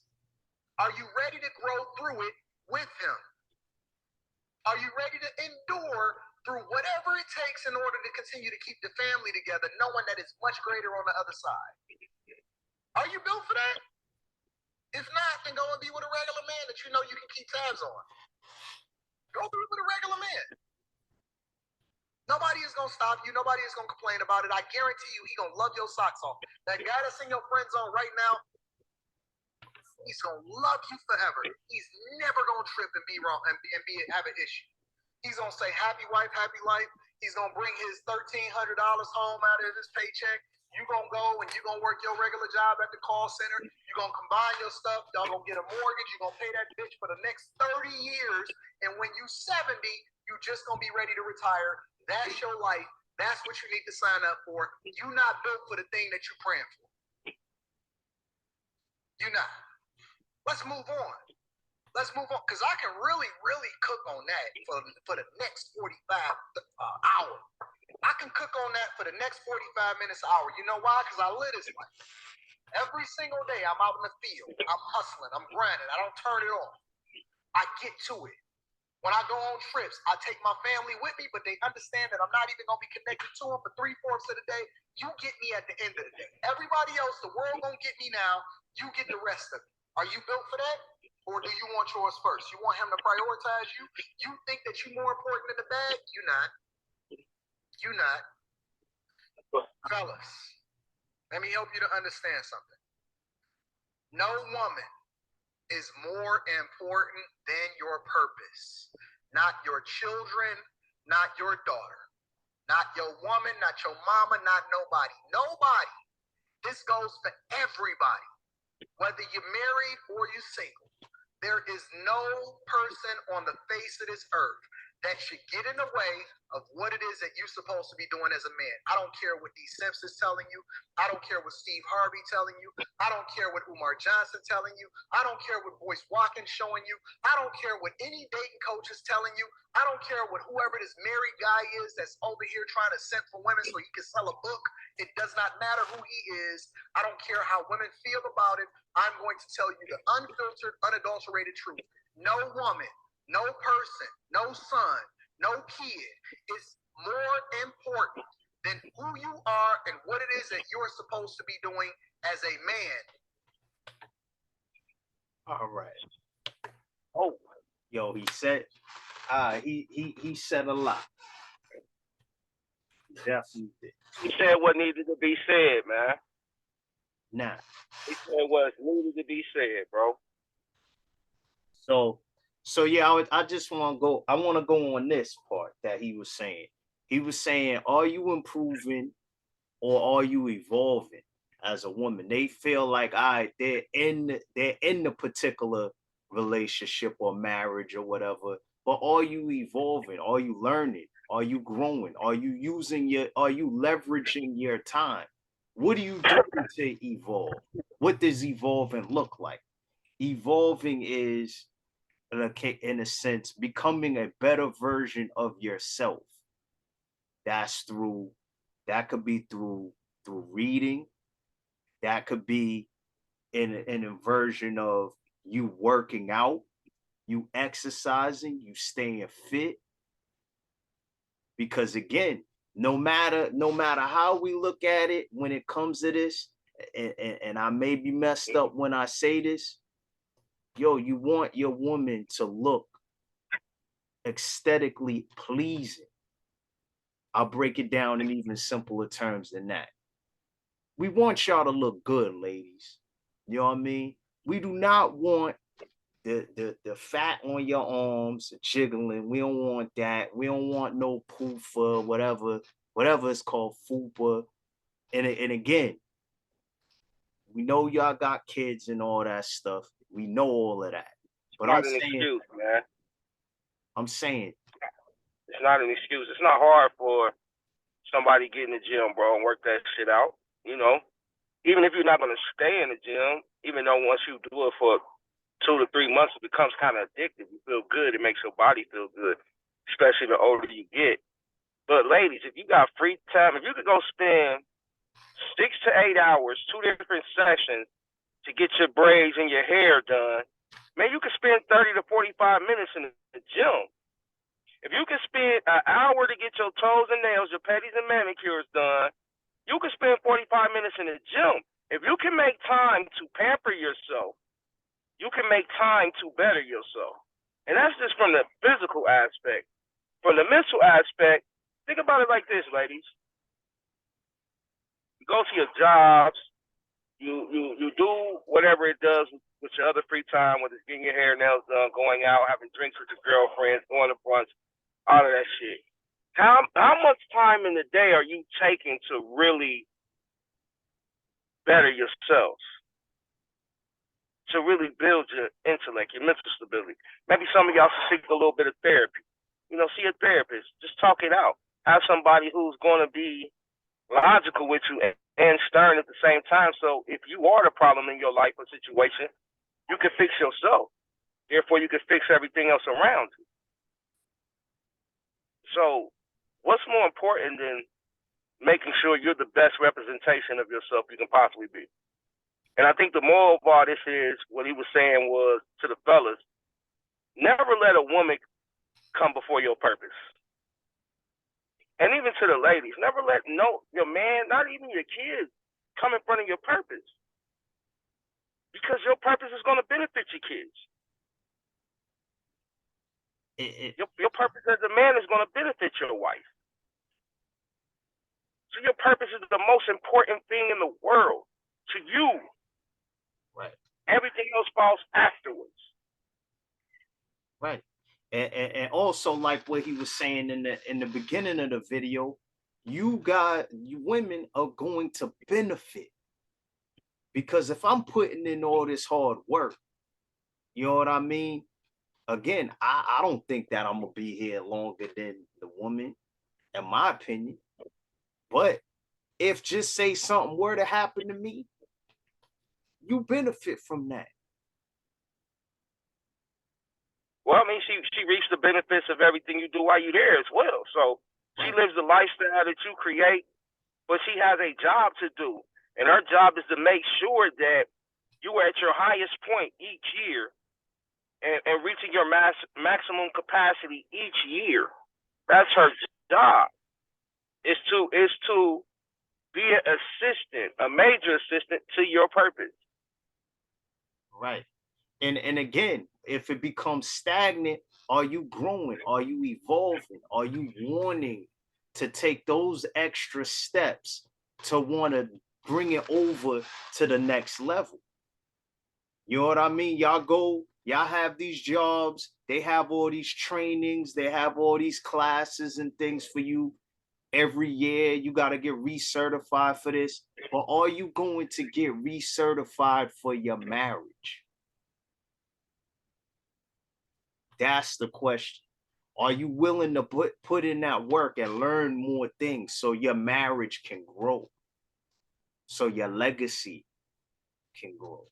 Are you ready to grow through it with him? Are you ready to endure through whatever it takes in order to continue to keep the family together, knowing that it's much greater on the other side? Are you built for that? If not, then go and be with a regular man that you know you can keep tabs on. Go be with a regular man. Nobody is gonna stop you. Nobody is gonna complain about it. I guarantee you, he gonna love your socks off. That guy that's in your friend zone right now, he's gonna love you forever. He's never gonna trip and be wrong and have an issue. He's gonna say happy wife, happy life. He's gonna bring his $1,300 home out of his paycheck. You gonna go and you gonna work your regular job at the call center. You gonna combine your stuff. Y'all gonna get a mortgage. You gonna pay that bitch for the next 30 years. And when you 70, you just gonna be ready to retire. That's your life. That's what you need to sign up for. You not built for the thing that you praying for. You not. Let's move on. Let's move on, because I can really, really cook on that for the next 45 hour. I can cook on that for the next 45 minutes, hour. You know why? Because I live this life. Every single day, I'm out in the field. I'm hustling. I'm grinding. I don't turn it off. I get to it. When I go on trips, I take my family with me, but they understand that I'm not even going to be connected to them for 3/4 of the day. You get me at the end of the day. Everybody else, the world going to get me now. You get the rest of it. Are you built for that? Or do you want yours first? You want him to prioritize you? You think that you're more important than the bag? You not. You not. Fellas, let me help you to understand something. No woman is more important than your purpose. Not your children, not your daughter, not your woman, not your mama, not nobody. Nobody. This goes for everybody. Whether you're married or you're single. There is no person on the face of this earth that should get in the way of what it is that you're supposed to be doing as a man. I don't care what D. Simpson's telling you. I don't care what Steve Harvey telling you. I don't care what Umar Johnson telling you. I don't care what Boyce Watkins showing you. I don't care what any dating coach is telling you. I don't care what whoever this married guy is that's over here trying to send for women so he can sell a book. It does not matter who he is. I don't care how women feel about it. I'm going to tell you the unfiltered, unadulterated truth. No woman, no person, no son, no kid is more important than who you are and what it is that you're supposed to be doing as a man. All right. Oh, Yo, he said he said a lot. He definitely did. he said what needed to be said, man. Now, He said what needed to be said, bro. so yeah, I just want to go. I want to go on this part that he was saying. He was saying, "Are you improving, or are you evolving as a woman?" They feel like, all right, they're in the particular relationship or marriage or whatever. But are you evolving? Are you learning? Are you growing? Are you leveraging your time? What are you doing to evolve? What does evolving look like? Evolving is, in a sense, becoming a better version of yourself. That could be through reading. That could be in a version of you working out, you exercising, you staying fit. Because again, no matter how we look at it when it comes to this, and I may be messed up when I say this, yo, you want your woman to look aesthetically pleasing. I'll break it down in even simpler terms than that. We want y'all to look good, ladies. You know what I mean? We do not want the fat on your arms jiggling. We don't want that. We don't want no poofa, whatever it's called, fupa. And again, we know y'all got kids and all that stuff. We know all of that. But It's not an excuse, man. I'm saying It's not an excuse. It's not hard for somebody to get in the gym, bro, and work that shit out. You know, even if you're not gonna stay in the gym, even though once you do it for 2 to 3 months, it becomes kind of addictive. You feel good. It makes your body feel good, especially the older you get. But ladies, if you got free time, if you could go spend 6 to 8 hours, 2 different sessions to get your braids and your hair done, man, you could spend 30 to 45 minutes in the gym. If you could spend an hour to get your toes and nails, your pedis and manicures done, you could spend 45 minutes in the gym. If you can make time to pamper yourself you can make time to better yourself. And that's just from the physical aspect. From the mental aspect, think about it like this, ladies. You go to your jobs, you do whatever it does with your other free time, whether it's getting your hair, nails done, going out, having drinks with your girlfriends, going to brunch, all of that shit. How much time in the day are you taking to really better yourselves? To really build your intellect, your mental stability. Maybe some of y'all should seek a little bit of therapy. You know, see a therapist. Just talk it out. Have somebody who's going to be logical with you and stern at the same time. So if you are the problem in your life or situation, you can fix yourself. Therefore, you can fix everything else around you. So what's more important than making sure you're the best representation of yourself you can possibly be? And I think the moral of all this is, what he was saying was to the fellas, never let a woman come before your purpose. And even to the ladies, never let your man, not even your kids, come in front of your purpose. Because your purpose is going to benefit your kids. Your purpose as a man is going to benefit your wife. So your purpose is the most important thing in the world to you. Right. Everything else falls afterwards. Right. And also, like what he was saying in the beginning of the video, you women are going to benefit. Because if I'm putting in all this hard work, you know what I mean? Again, I don't think that I'm gonna be here longer than the woman, in my opinion. But if just say something were to happen to me, you benefit from that. Well, I mean, she reaps the benefits of everything you do while you're there as well. So she lives the lifestyle that you create, but she has a job to do. And her job is to make sure that you are at your highest point each year and reaching your maximum capacity each year. That's her job. Is to be an assistant, a major assistant to your purpose. Right. And again, if it becomes stagnant, are you growing? Are you evolving? Are you wanting to take those extra steps to want to bring it over to the next level? You know what I mean? Y'all have these jobs, they have all these trainings, they have all these classes and things for you. Every year you got to get recertified for this, but are you going to get recertified for your marriage? That's the question. Are you willing to put in that work and learn more things so your marriage can grow, so your legacy can grow?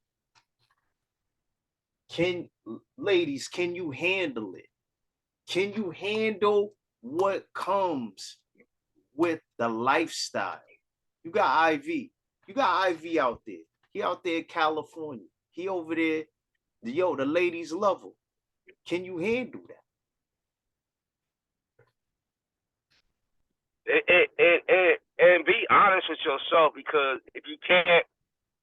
Ladies, can you handle it? Can you handle what comes with the lifestyle? You got IV. You got IV out there. He out there in California. He over there. The ladies love him. Can you handle that? And be honest with yourself, because if you can't,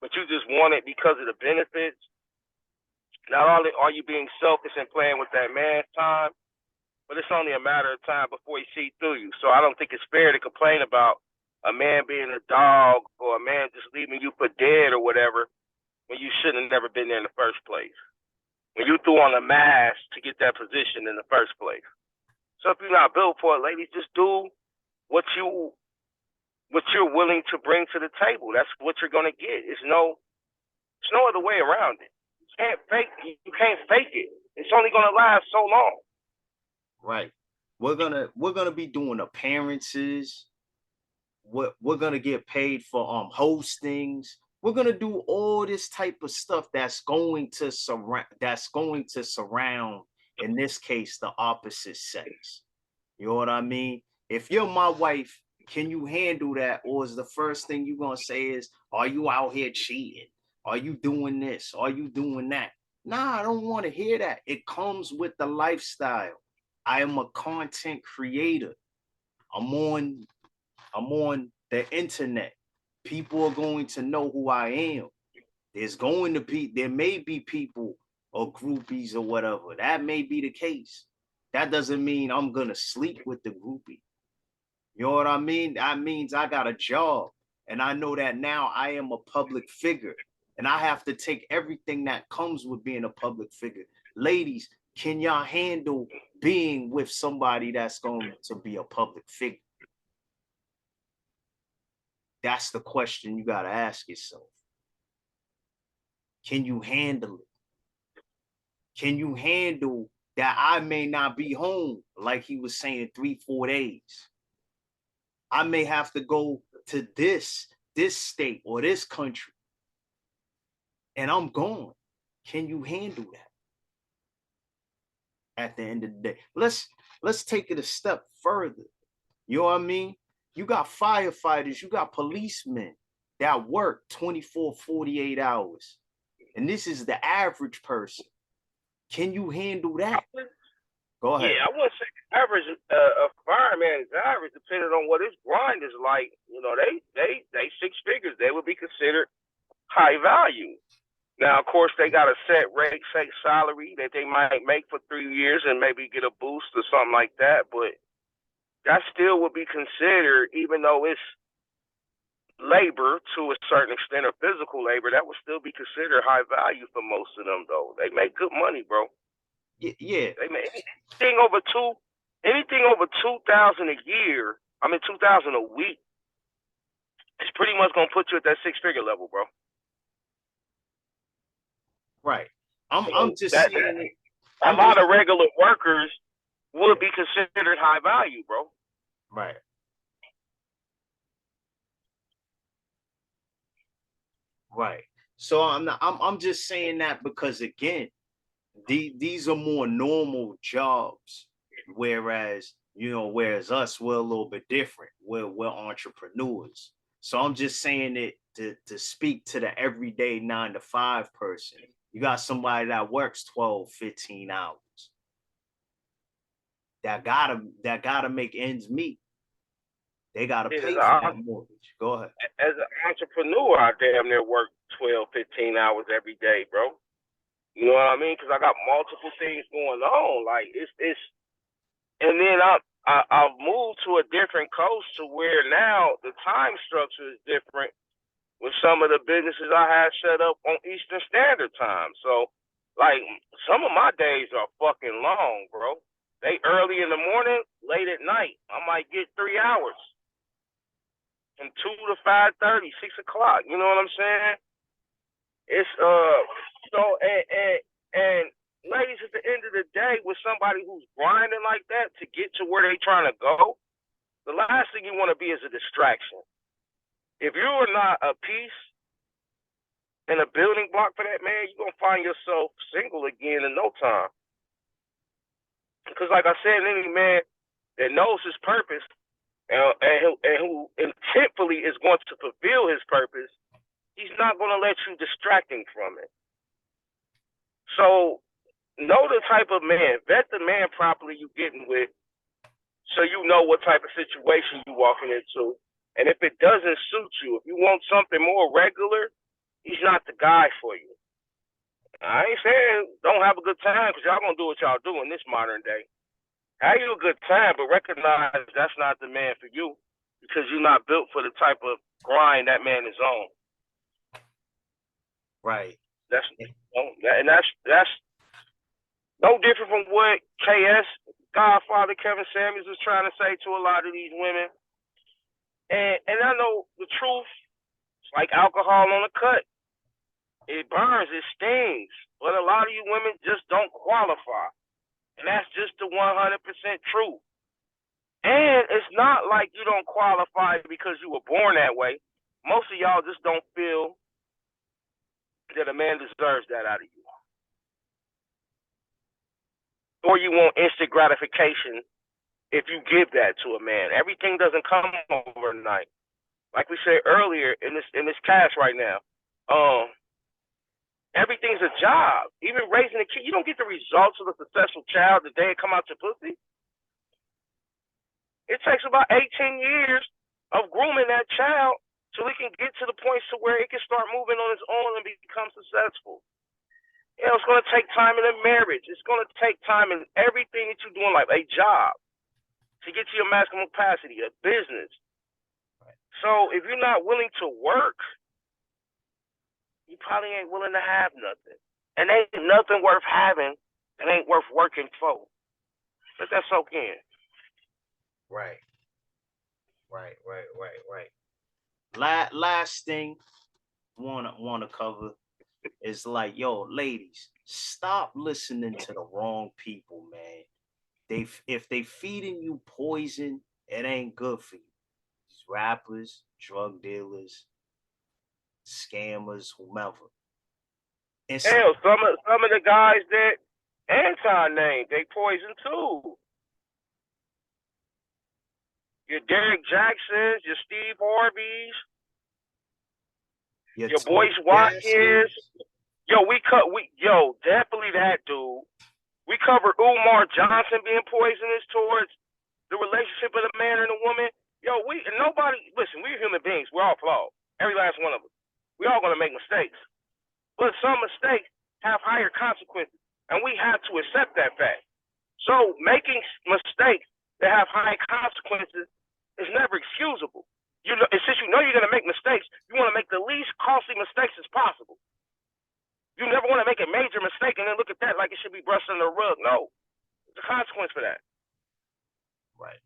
but you just want it because of the benefits, not only are you being selfish and playing with that man's time, but it's only a matter of time before he sees through you. So I don't think it's fair to complain about a man being a dog or a man just leaving you for dead or whatever when you shouldn't have never been there in the first place. When you threw on a mask to get that position in the first place. So if you're not built for it, ladies, just do what you're willing to bring to the table. That's what you're gonna get. It's no other way around it. You can't fake it. It's only gonna last so long. Right. We're gonna be doing appearances. We're gonna get paid for hostings. We're gonna do all this type of stuff that's going to surround, in this case, the opposite sex. You know what I mean? If you're my wife, can you handle that? Or is the first thing you're gonna say is, are you out here cheating? Are you doing this? Are you doing that? Nah, I don't want to hear that. It comes with the lifestyle. I am a content creator. I'm on the internet. People are going to know who I am. There may be people or groupies or whatever. That may be the case. That doesn't mean I'm gonna sleep with the groupie. You know what I mean? That means I got a job, and I know that now I am a public figure, and I have to take everything that comes with being a public figure. Ladies, can y'all handle being with somebody that's going to be a public figure? That's the question you got to ask yourself. Can you handle it? Can you handle that I may not be home, like he was saying, 3-4 days? I may have to go to this state or this country, and I'm gone. Can you handle that? At the end of the day, let's take it a step further. You know what I mean? You got firefighters, you got policemen that work 24, 48 hours. And this is the average person. Can you handle that? Go ahead. Yeah, I wouldn't say average. A fireman is average, depending on what his grind is like. You know, they 6 figures. They would be considered high value. Now, of course, they got a set rate, set salary that they might make for 3 years and maybe get a boost or something like that. But that still would be considered, even though it's labor to a certain extent or physical labor, that would still be considered high value for most of them, though. They make good money, bro. Yeah. They make anything over 2,000 a year. I mean, 2,000 a week. It's pretty much gonna put you at that 6-figure level, bro. Right. I'm just saying. A lot of regular workers would be considered high value, bro. Right. Right. So I'm just saying that because again, these are more normal jobs, whereas us, we're a little bit different. We're entrepreneurs. So I'm just saying it to speak to the everyday 9-to-5 person. You got somebody that works 12, 15 hours. That gotta make ends meet. They gotta pay for that mortgage. Go ahead. As an entrepreneur, I damn near work 12, 15 hours every day, bro. You know what I mean? Because I got multiple things going on. Like it's, and then I've moved to a different coast to where now the time structure is different with some of the businesses I had set up on Eastern Standard Time. So, like, some of my days are fucking long, bro. They early in the morning, late at night. I might get 3 hours. From 2 to 5:30, 6 o'clock. You know what I'm saying? It's so and ladies, at the end of the day, with somebody who's grinding like that to get to where they trying to go, the last thing you want to be is a distraction. If you are not a piece and a building block for that man, you're gonna find yourself single again in no time. Because, like I said, any man that knows his purpose and who intentfully is going to fulfill his purpose, he's not going to let you distract him from it. So, know the type of man, vet the man properly you getting with, so you know what type of situation you walking into. And if it doesn't suit you, if you want something more regular, he's not the guy for you. I ain't saying don't have a good time, because y'all gonna do what y'all do in this modern day. Have you a good time, but recognize that's not the man for you, because you're not built for the type of grind that man is on. Right. That's no different from what KS, Godfather Kevin Samuels, was trying to say to a lot of these women. And I know the truth, it's like alcohol on a cut. It burns, it stings. But a lot of you women just don't qualify. And that's just the 100% truth. And it's not like you don't qualify because you were born that way. Most of y'all just don't feel that a man deserves that out of you. Or you want instant gratification if you give that to a man. Everything doesn't come overnight. Like we said earlier in this cast right now, everything's a job. Even raising a kid, you don't get the results of a successful child the day it come out your pussy. It takes about 18 years of grooming that child so he can get to the point to where it can start moving on its own and become successful. You know, it's going to take time in a marriage. It's going to take time in everything that you do in life, a job, to get to your maximum capacity, a business. So if you're not willing to work, you probably ain't willing to have nothing. And ain't nothing worth having and ain't worth working for. Let that soak in. Right. Last thing wanna cover is like, yo, ladies, stop listening to the wrong people, man. If they feeding you poison, it ain't good for you. It's rappers, drug dealers, scammers, whomever. And Hell, some of the guys that Anton named, they poison too. Your Derek Jacksons, your Steve Harveys, your Boyce Watkins. Definitely that dude. We covered Umar Johnson being poisonous towards the relationship of the man and the woman. Listen, we're human beings. We're all flawed. Every last one of us. We all gonna make mistakes. But some mistakes have higher consequences. And we have to accept that fact. So making mistakes that have high consequences is never excusable. And since you know you're gonna make mistakes, you want to make the least costly mistakes as possible. You never want to make a major mistake and then look at that like it should be brushed under the rug. No. There's a consequence for that. Right.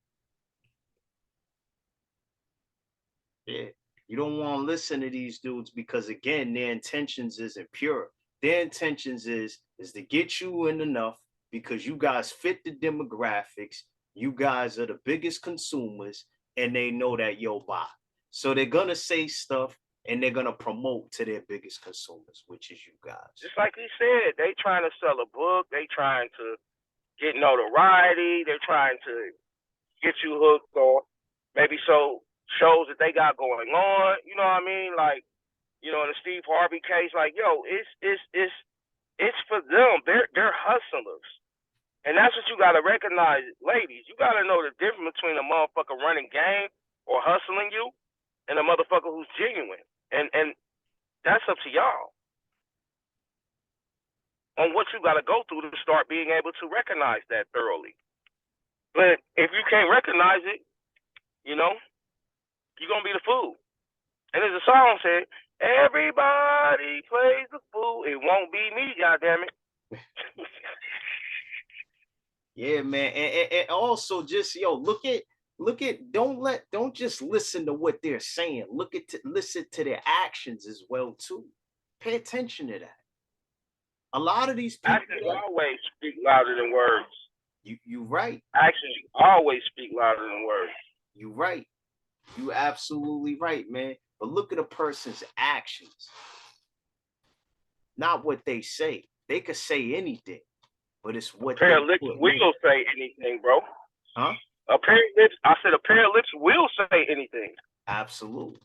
Yeah. You don't want to listen to these dudes because, again, their intentions isn't pure. Their intentions is to get you in enough because you guys fit the demographics. You guys are the biggest consumers, and they know that yo buy. So they're gonna say stuff and they're gonna promote to their biggest consumers, which is you guys. Just like he said, they trying to sell a book, they trying to get notoriety, they're trying to get you hooked on maybe so shows that they got going on. You know what I mean? Like, you know, in the Steve Harvey case, like, yo, it's for them. They're hustlers. And that's what you gotta recognize, ladies. You gotta know the difference between a motherfucker running game or hustling you and a motherfucker who's genuine. And that's up to y'all on what you gotta go through to start being able to recognize that thoroughly. But if you can't recognize it, you know, you're gonna be the fool. And as the song said, everybody plays the fool. It won't be me, goddammit. Yeah, man. And also just look at don't just listen to what they're saying. Listen to their actions as well too. Pay attention to that. A lot of these people actions always speak louder than words. You right. Actions always speak louder than words. You right. You absolutely right, man. But look at a person's actions. Not what they say. They could say anything, but it's what a pair of lips will say anything, bro. Huh? A pair of lips. I said a pair of lips will say anything. Absolutely.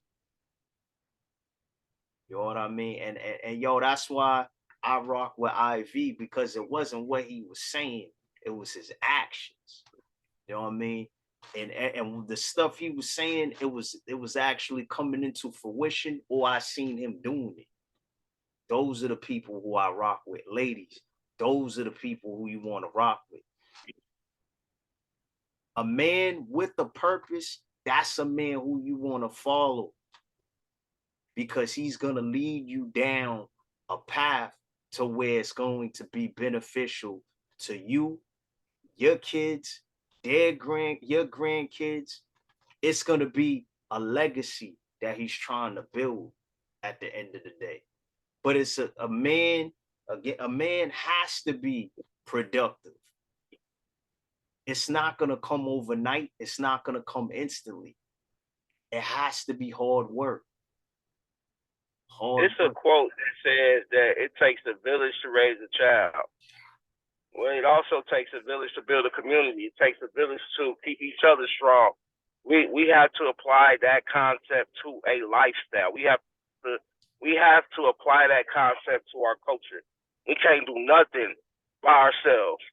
You know what I mean? And yo, that's why I rock with IV, because it wasn't what he was saying, it was his actions. You know what I mean? And the stuff he was saying, it was actually coming into fruition, or I seen him doing it. Those are the people who I rock with. Ladies, those are the people who you want to rock with. A man with a purpose, that's a man who you want to follow, because he's going to lead you down a path to where it's going to be beneficial to you, your kids, your grandkids. It's going to be a legacy that he's trying to build at the end of the day. But it's a man has to be productive. It's not going to come overnight. It's not going to come instantly. It has to be hard work. It's a quote that says that it takes a village to raise a child. Well, it also takes a village to build a community. It takes a village to keep each other strong. We have to apply that concept to a lifestyle. We have to apply that concept to our culture. We can't do nothing by ourselves.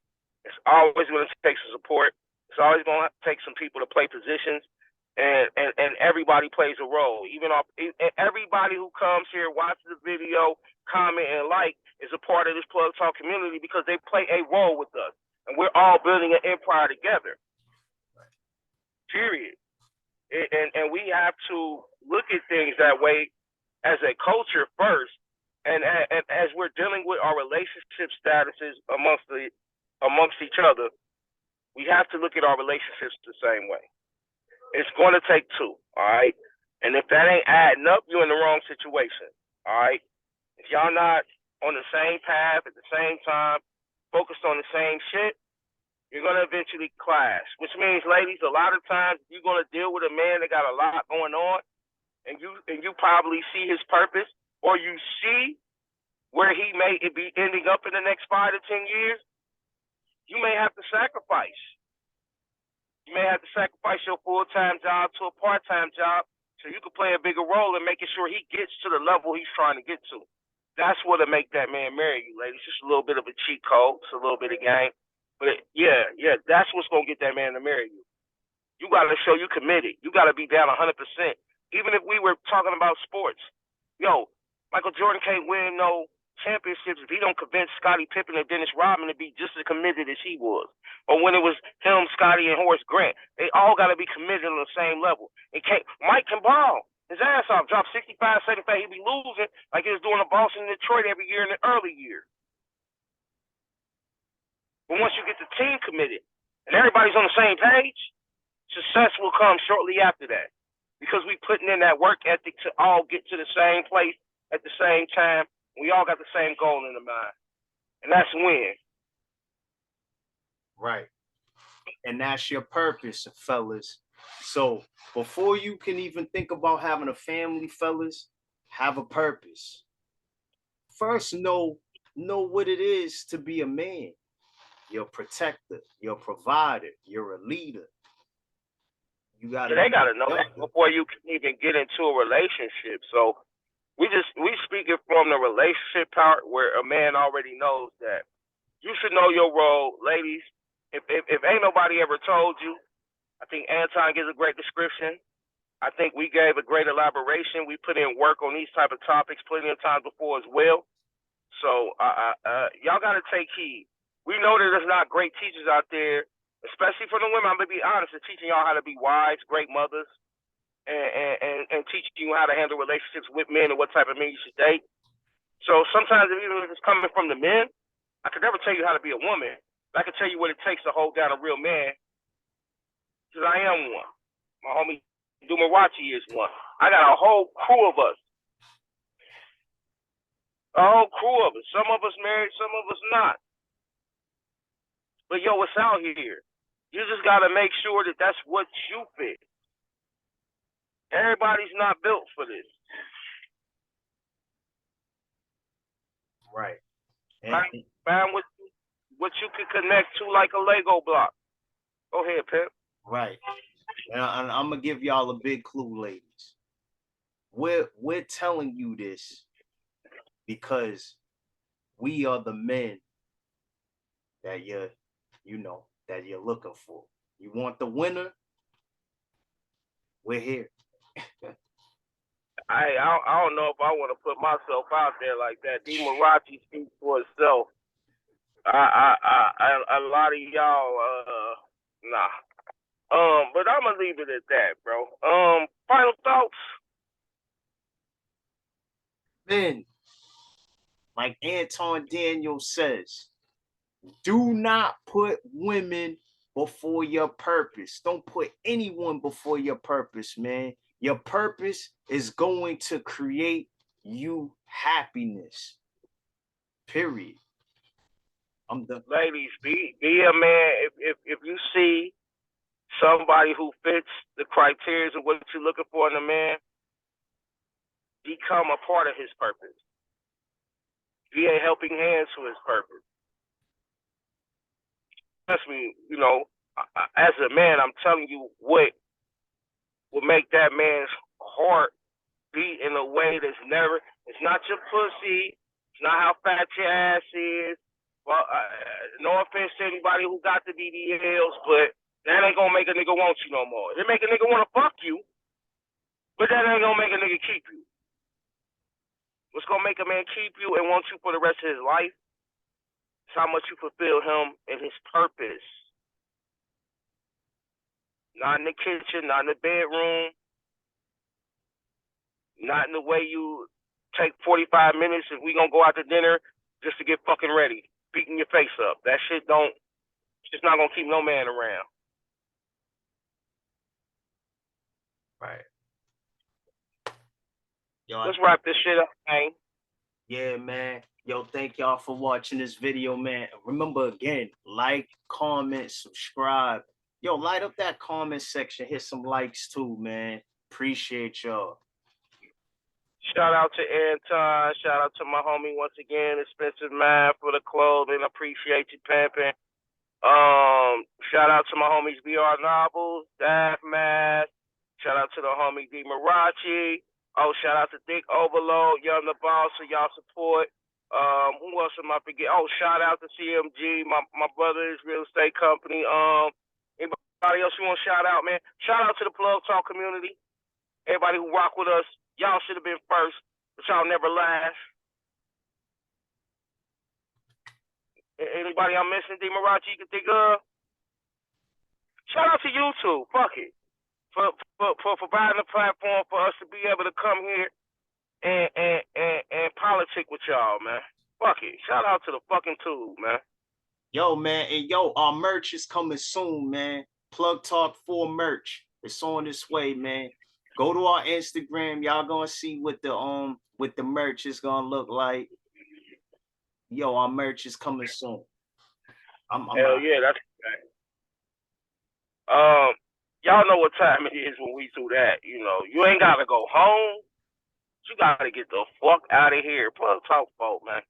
It's always going to take some support. It's always going to take some people to play positions, and everybody plays a role. Even everybody who comes here, watches the video, comment, and like, is a part of this Plug Talk community because they play a role with us. And we're all building an empire together. Period. And we have to look at things that way as a culture first. And as we're dealing with our relationship statuses amongst each other, we have to look at our relationships the same way. It's going to take two, all right? And if that ain't adding up, you're in the wrong situation, all right? If y'all not on the same path at the same time, focused on the same shit, you're going to eventually clash, which means, ladies, a lot of times you're going to deal with a man that got a lot going on, and you probably see his purpose, or you see where he may be ending up in the next 5 to 10 years. You may have to sacrifice. You may have to sacrifice your full-time job to a part-time job so you can play a bigger role in making sure he gets to the level he's trying to get to. That's what'll make that man marry you, ladies. Just a little bit of a cheat code. It's a little bit of game. But yeah, that's what's going to get that man to marry you. You got to show you committed. You got to be down 100%. Even if we were talking about sports. Yo, Michael Jordan can't win no championships if he don't convince Scottie Pippen and Dennis Rodman to be just as committed as he was. Or when it was him, Scottie, and Horace Grant, they all got to be committed on the same level. Mike can ball his ass off, drop 65, 75, he'd be losing like he was doing a Boston and Detroit every year in the early years. But once you get the team committed and everybody's on the same page, success will come shortly after that. Because we putting in that work ethic to all get to the same place at the same time. We all got the same goal in the mind. And that's win. Right. And that's your purpose, fellas. So before you can even think about having a family, fellas, have a purpose. First, know what it is to be a man. You're a protector. You're a provider. You're a leader. You gotta. They gotta know that before you can even get into a relationship. So we speaking from the relationship part where a man already knows that you should know your role, ladies. If ain't nobody ever told you, I think Anton gives a great description. I think we gave a great elaboration. We put in work on these type of topics plenty of times before as well. So y'all gotta take heed. We know that there's not great teachers out there, especially for the women. I'm gonna be honest, they're teaching y'all how to be wives, great mothers, and teaching you how to handle relationships with men and what type of men you should date. So sometimes, even if it's coming from the men, I could never tell you how to be a woman. But I can tell you what it takes to hold down a real man, because I am one. My homie Dumarachi is one. I got a whole crew of us. A whole crew of us. Some of us married, some of us not. But yo, it's out here. You just got to make sure that that's what you fit. Everybody's not built for this. Right. Find what you can connect to like a Lego block. Go ahead, Pimp. Right. And I'm gonna give y'all a big clue, ladies. We're telling you this because we are the men that you're looking for. You want the winner? We're here. I don't know if I want to put myself out there like that. Dumarachi speaks for itself. A lot of y'all, nah. But I'm gonna leave it at that, bro. Final thoughts. Men, like Anton Daniel says, do not put women before your purpose. Don't put anyone before your purpose, man. Your purpose is going to create you happiness. Period. I'm done. Ladies, be a man. If you see somebody who fits the criteria of what you're looking for in a man, become a part of his purpose. Be a helping hand to his purpose. Trust me, as a man, I'm telling you what will make that man's heart beat in a way that's never. It's not your pussy. It's not how fat your ass is. Well, no offense to anybody who got the BBLs, but that ain't gonna make a nigga want you no more. It make a nigga want to fuck you, but that ain't gonna make a nigga keep you. What's gonna make a man keep you and want you for the rest of his life is how much you fulfill him and his purpose. Not in the kitchen, not in the bedroom, not in the way you take 45 minutes if we gonna go out to dinner just to get fucking ready, beating your face up. That shit it's not gonna keep no man around. Right. Yo, let's wrap this shit up, man. Yeah, man. Yo, thank y'all for watching this video, man. Remember, again, like, comment, subscribe. Yo, light up that comment section. Hit some likes, too, man. Appreciate y'all. Shout out to Anton. Shout out to my homie once again, Expensive Man for the clothing. Appreciate you, pimping. Shout out to my homies BR Novels, Daft Mask. Shout out to the homie D Marachi. Oh, shout out to Dick Overload, Young the Boss for y'all support. Who else am I forget? Oh, shout out to CMG, my brother's real estate company. Anybody else you want to shout out, man? Shout out to the Plug Talk community. Everybody who rock with us. Y'all should have been first, but y'all never last. Anybody I'm missing, D Marachi, you can think of? Shout out to YouTube. Fuck it. For providing a platform for us to be able to come here and politic with y'all, man. Fuck it. Shout out to the fucking tube, man. Yo, man, and yo, our merch is coming soon, man. Plug Talk 4 merch. It's on its way, man. Go to our Instagram. Y'all gonna see what the merch is gonna look like. Yo, our merch is coming soon. Hell yeah, that's y'all know what time it is when we do that. You know, you ain't gotta go home. You gotta get the fuck out of here. Plug Talk 4, man.